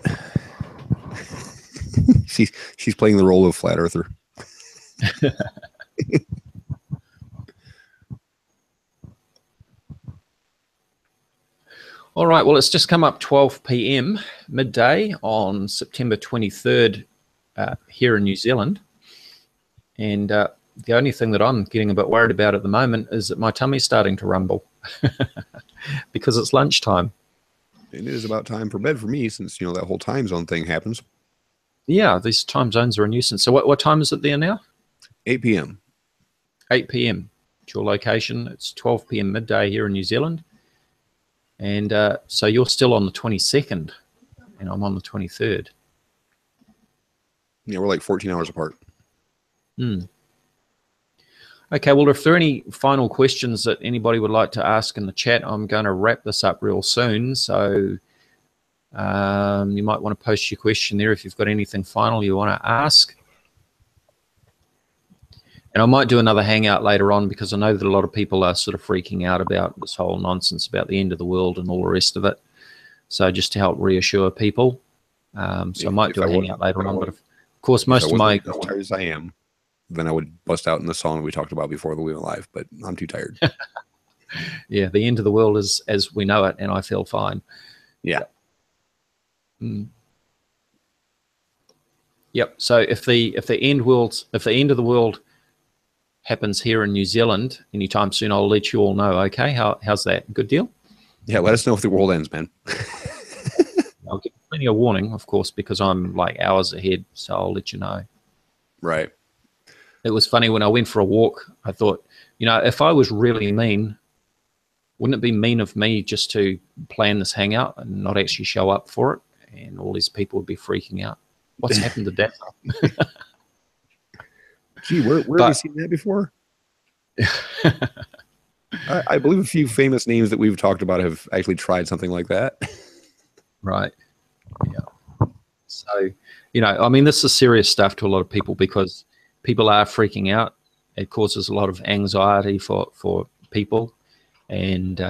she's playing the role of flat earther. All right, well, it's just come up 12 p.m. midday on September 23rd here in New Zealand. And the only thing that I'm getting a bit worried about at the moment is that my tummy's starting to rumble because it's lunchtime. It is about time for bed for me, since, you know, that whole time zone thing happens. Yeah, these time zones are a nuisance. So what time is it there now? 8 p.m. 8 p.m. It's your location. It's 12 p.m. midday here in New Zealand. And so you're still on the 22nd, and I'm on the 23rd. Yeah, we're like 14 hours apart. Okay, well, if there are any final questions that anybody would like to ask in the chat, I'm going to wrap this up real soon. So you might want to post your question there if you've got anything final you want to ask. And I might do another hangout later on, because I know that a lot of people are sort of freaking out about this whole nonsense about the end of the world and all the rest of it. So just to help reassure people. So I might do a hangout later on. But of course, most of my... As tired as I am, then I would bust out in the song we talked about before we went live, but I'm too tired. Yeah, the end of the world is as we know it, and I feel fine. Yeah. Yep. So if the end of the world happens here in New Zealand anytime soon, I'll let you all know. Okay, how's that? Good deal? Yeah, let us know if the world ends, man. I'll give plenty of warning, of course, because I'm like hours ahead, so I'll let you know. Right. It was funny when I went for a walk, I thought, you know, if I was really mean, wouldn't it be mean of me just to plan this hangout and not actually show up for it? And all these people would be freaking out. What's happened to Dazza? Gee, where have you seen that before? I believe a few famous names that we've talked about have actually tried something like that. Right. Yeah. So, you know, I mean, this is serious stuff to a lot of people, because people are freaking out. It causes a lot of anxiety for people. And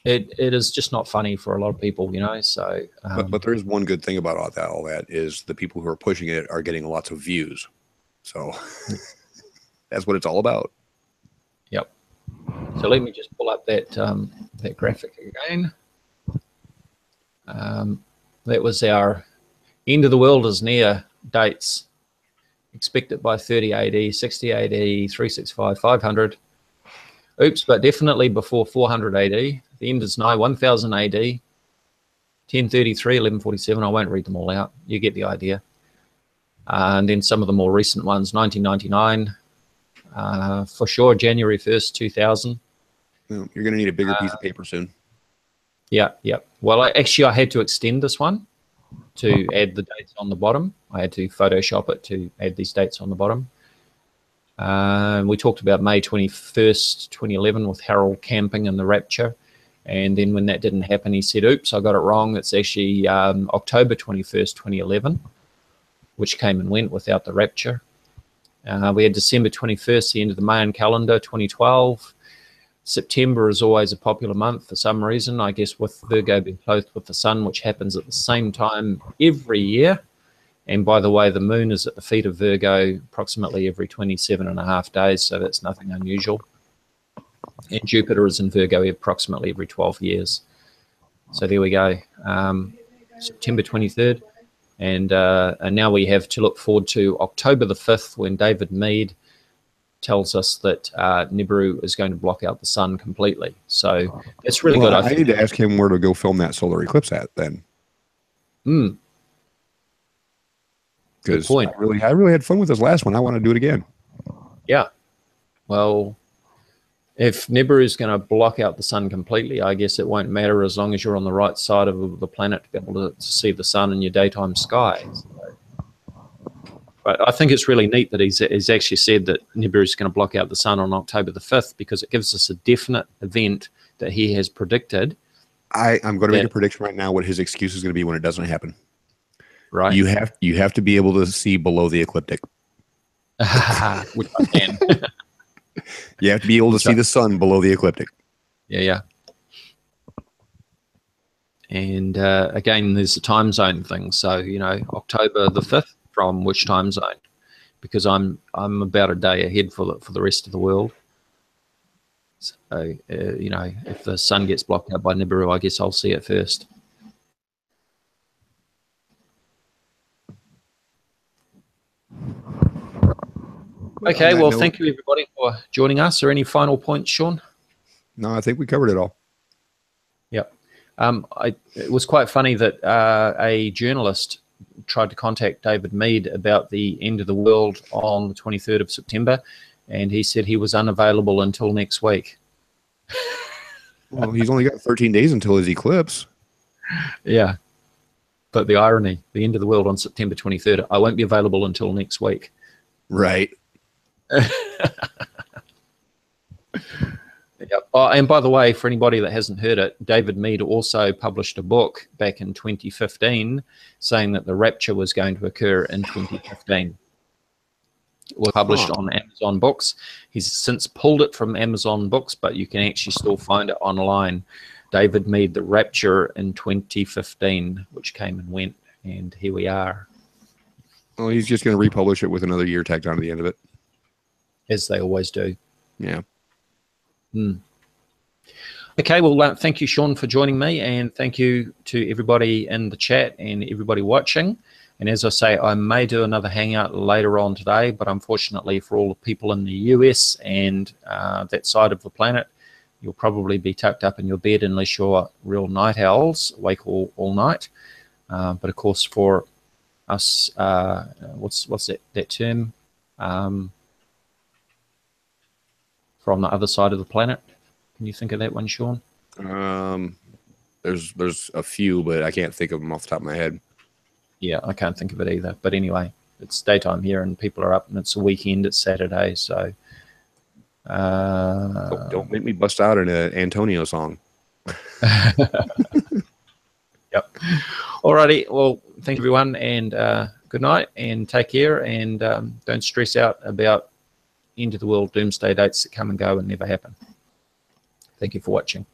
it is just not funny for a lot of people, you know. So, but there is one good thing about all that is the people who are pushing it are getting lots of views. So that's what it's all about. Yep. So let me just pull up that that graphic again. That was our end of the world is near dates. Expected by 30 AD, 60 AD, 365, 500. Oops, but definitely before 400 AD. The end is nigh 1000 AD, 1033, 1147. I won't read them all out. You get the idea. And then some of the more recent ones, 1999, for sure, January 1st, 2000. You're going to need a bigger piece of paper soon. Yeah, yeah. Well, I had to extend this one to add the dates on the bottom. I had to Photoshop it to add these dates on the bottom. We talked about May 21st, 2011 with Harold camping and the rapture. And then when that didn't happen, he said, oops, I got it wrong. It's actually October 21st, 2011, which came and went without the rapture. We had December 21st, the end of the Mayan calendar, 2012. September is always a popular month for some reason, I guess with Virgo being clothed with the sun, which happens at the same time every year. And by the way, the moon is at the feet of Virgo approximately every 27.5 days, so that's nothing unusual. And Jupiter is in Virgo approximately every 12 years. So there we go. September 23rd. And now we have to look forward to October the 5th, when David Meade tells us that Nibiru is going to block out the sun completely. So it's really good. I need to ask him where to go film that solar eclipse at then. Because I really had fun with this last one. I want to do it again. Yeah. Well, if Nibiru is going to block out the sun completely, I guess it won't matter as long as you're on the right side of the planet to be able to see the sun in your daytime sky. So, but I think it's really neat that he's actually said that Nibiru is going to block out the sun on October the 5th, because it gives us a definite event that he has predicted. I'm going to make a prediction right now what his excuse is going to be when it doesn't happen. Right. You have to be able to see below the ecliptic. Which I can. You have to be able to see the sun below the ecliptic. Yeah. And again, there's the time zone thing. So, you know, October the 5th, from which time zone? Because I'm about a day ahead for the rest of the world. So, you know, if the sun gets blocked out by Nibiru, I guess I'll see it first. Okay, well, thank you, everybody, for joining us. Are any final points, Sean? No, I think we covered it all. Yep. It was quite funny that a journalist tried to contact David Meade about the end of the world on the 23rd of September, and he said he was unavailable until next week. Well, he's only got 13 days until his eclipse. Yeah. But the irony, the end of the world on September 23rd, I won't be available until next week. Right. Yep. Oh, and by the way, for anybody that hasn't heard it, David Meade also published a book back in 2015 saying that the rapture was going to occur in 2015. It was published on Amazon Books. He's since pulled it from Amazon Books, but you can actually still find it online. David Meade, The Rapture in 2015, which came and went, and here we are. Well, he's just going to republish it with another year tacked on to the end of it. As they always do. Yeah. Okay, well, thank you, Sean, for joining me, and thank you to everybody in the chat and everybody watching. And as I say, I may do another Hangout later on today, but unfortunately for all the people in the US and that side of the planet, you'll probably be tucked up in your bed unless you're real night owls, awake all night. But of course, for us, what's that term? From the other side of the planet. Can you think of that one, Sean? There's a few, but I can't think of them off the top of my head. Yeah, I can't think of it either. But anyway, it's daytime here and people are up and it's a weekend, it's Saturday, so don't make me bust out in an Antonio song. Yep. Alrighty, well, thank you everyone, and good night and take care, and don't stress out about end of the world doomsday dates that come and go and never happen. Thank you for watching.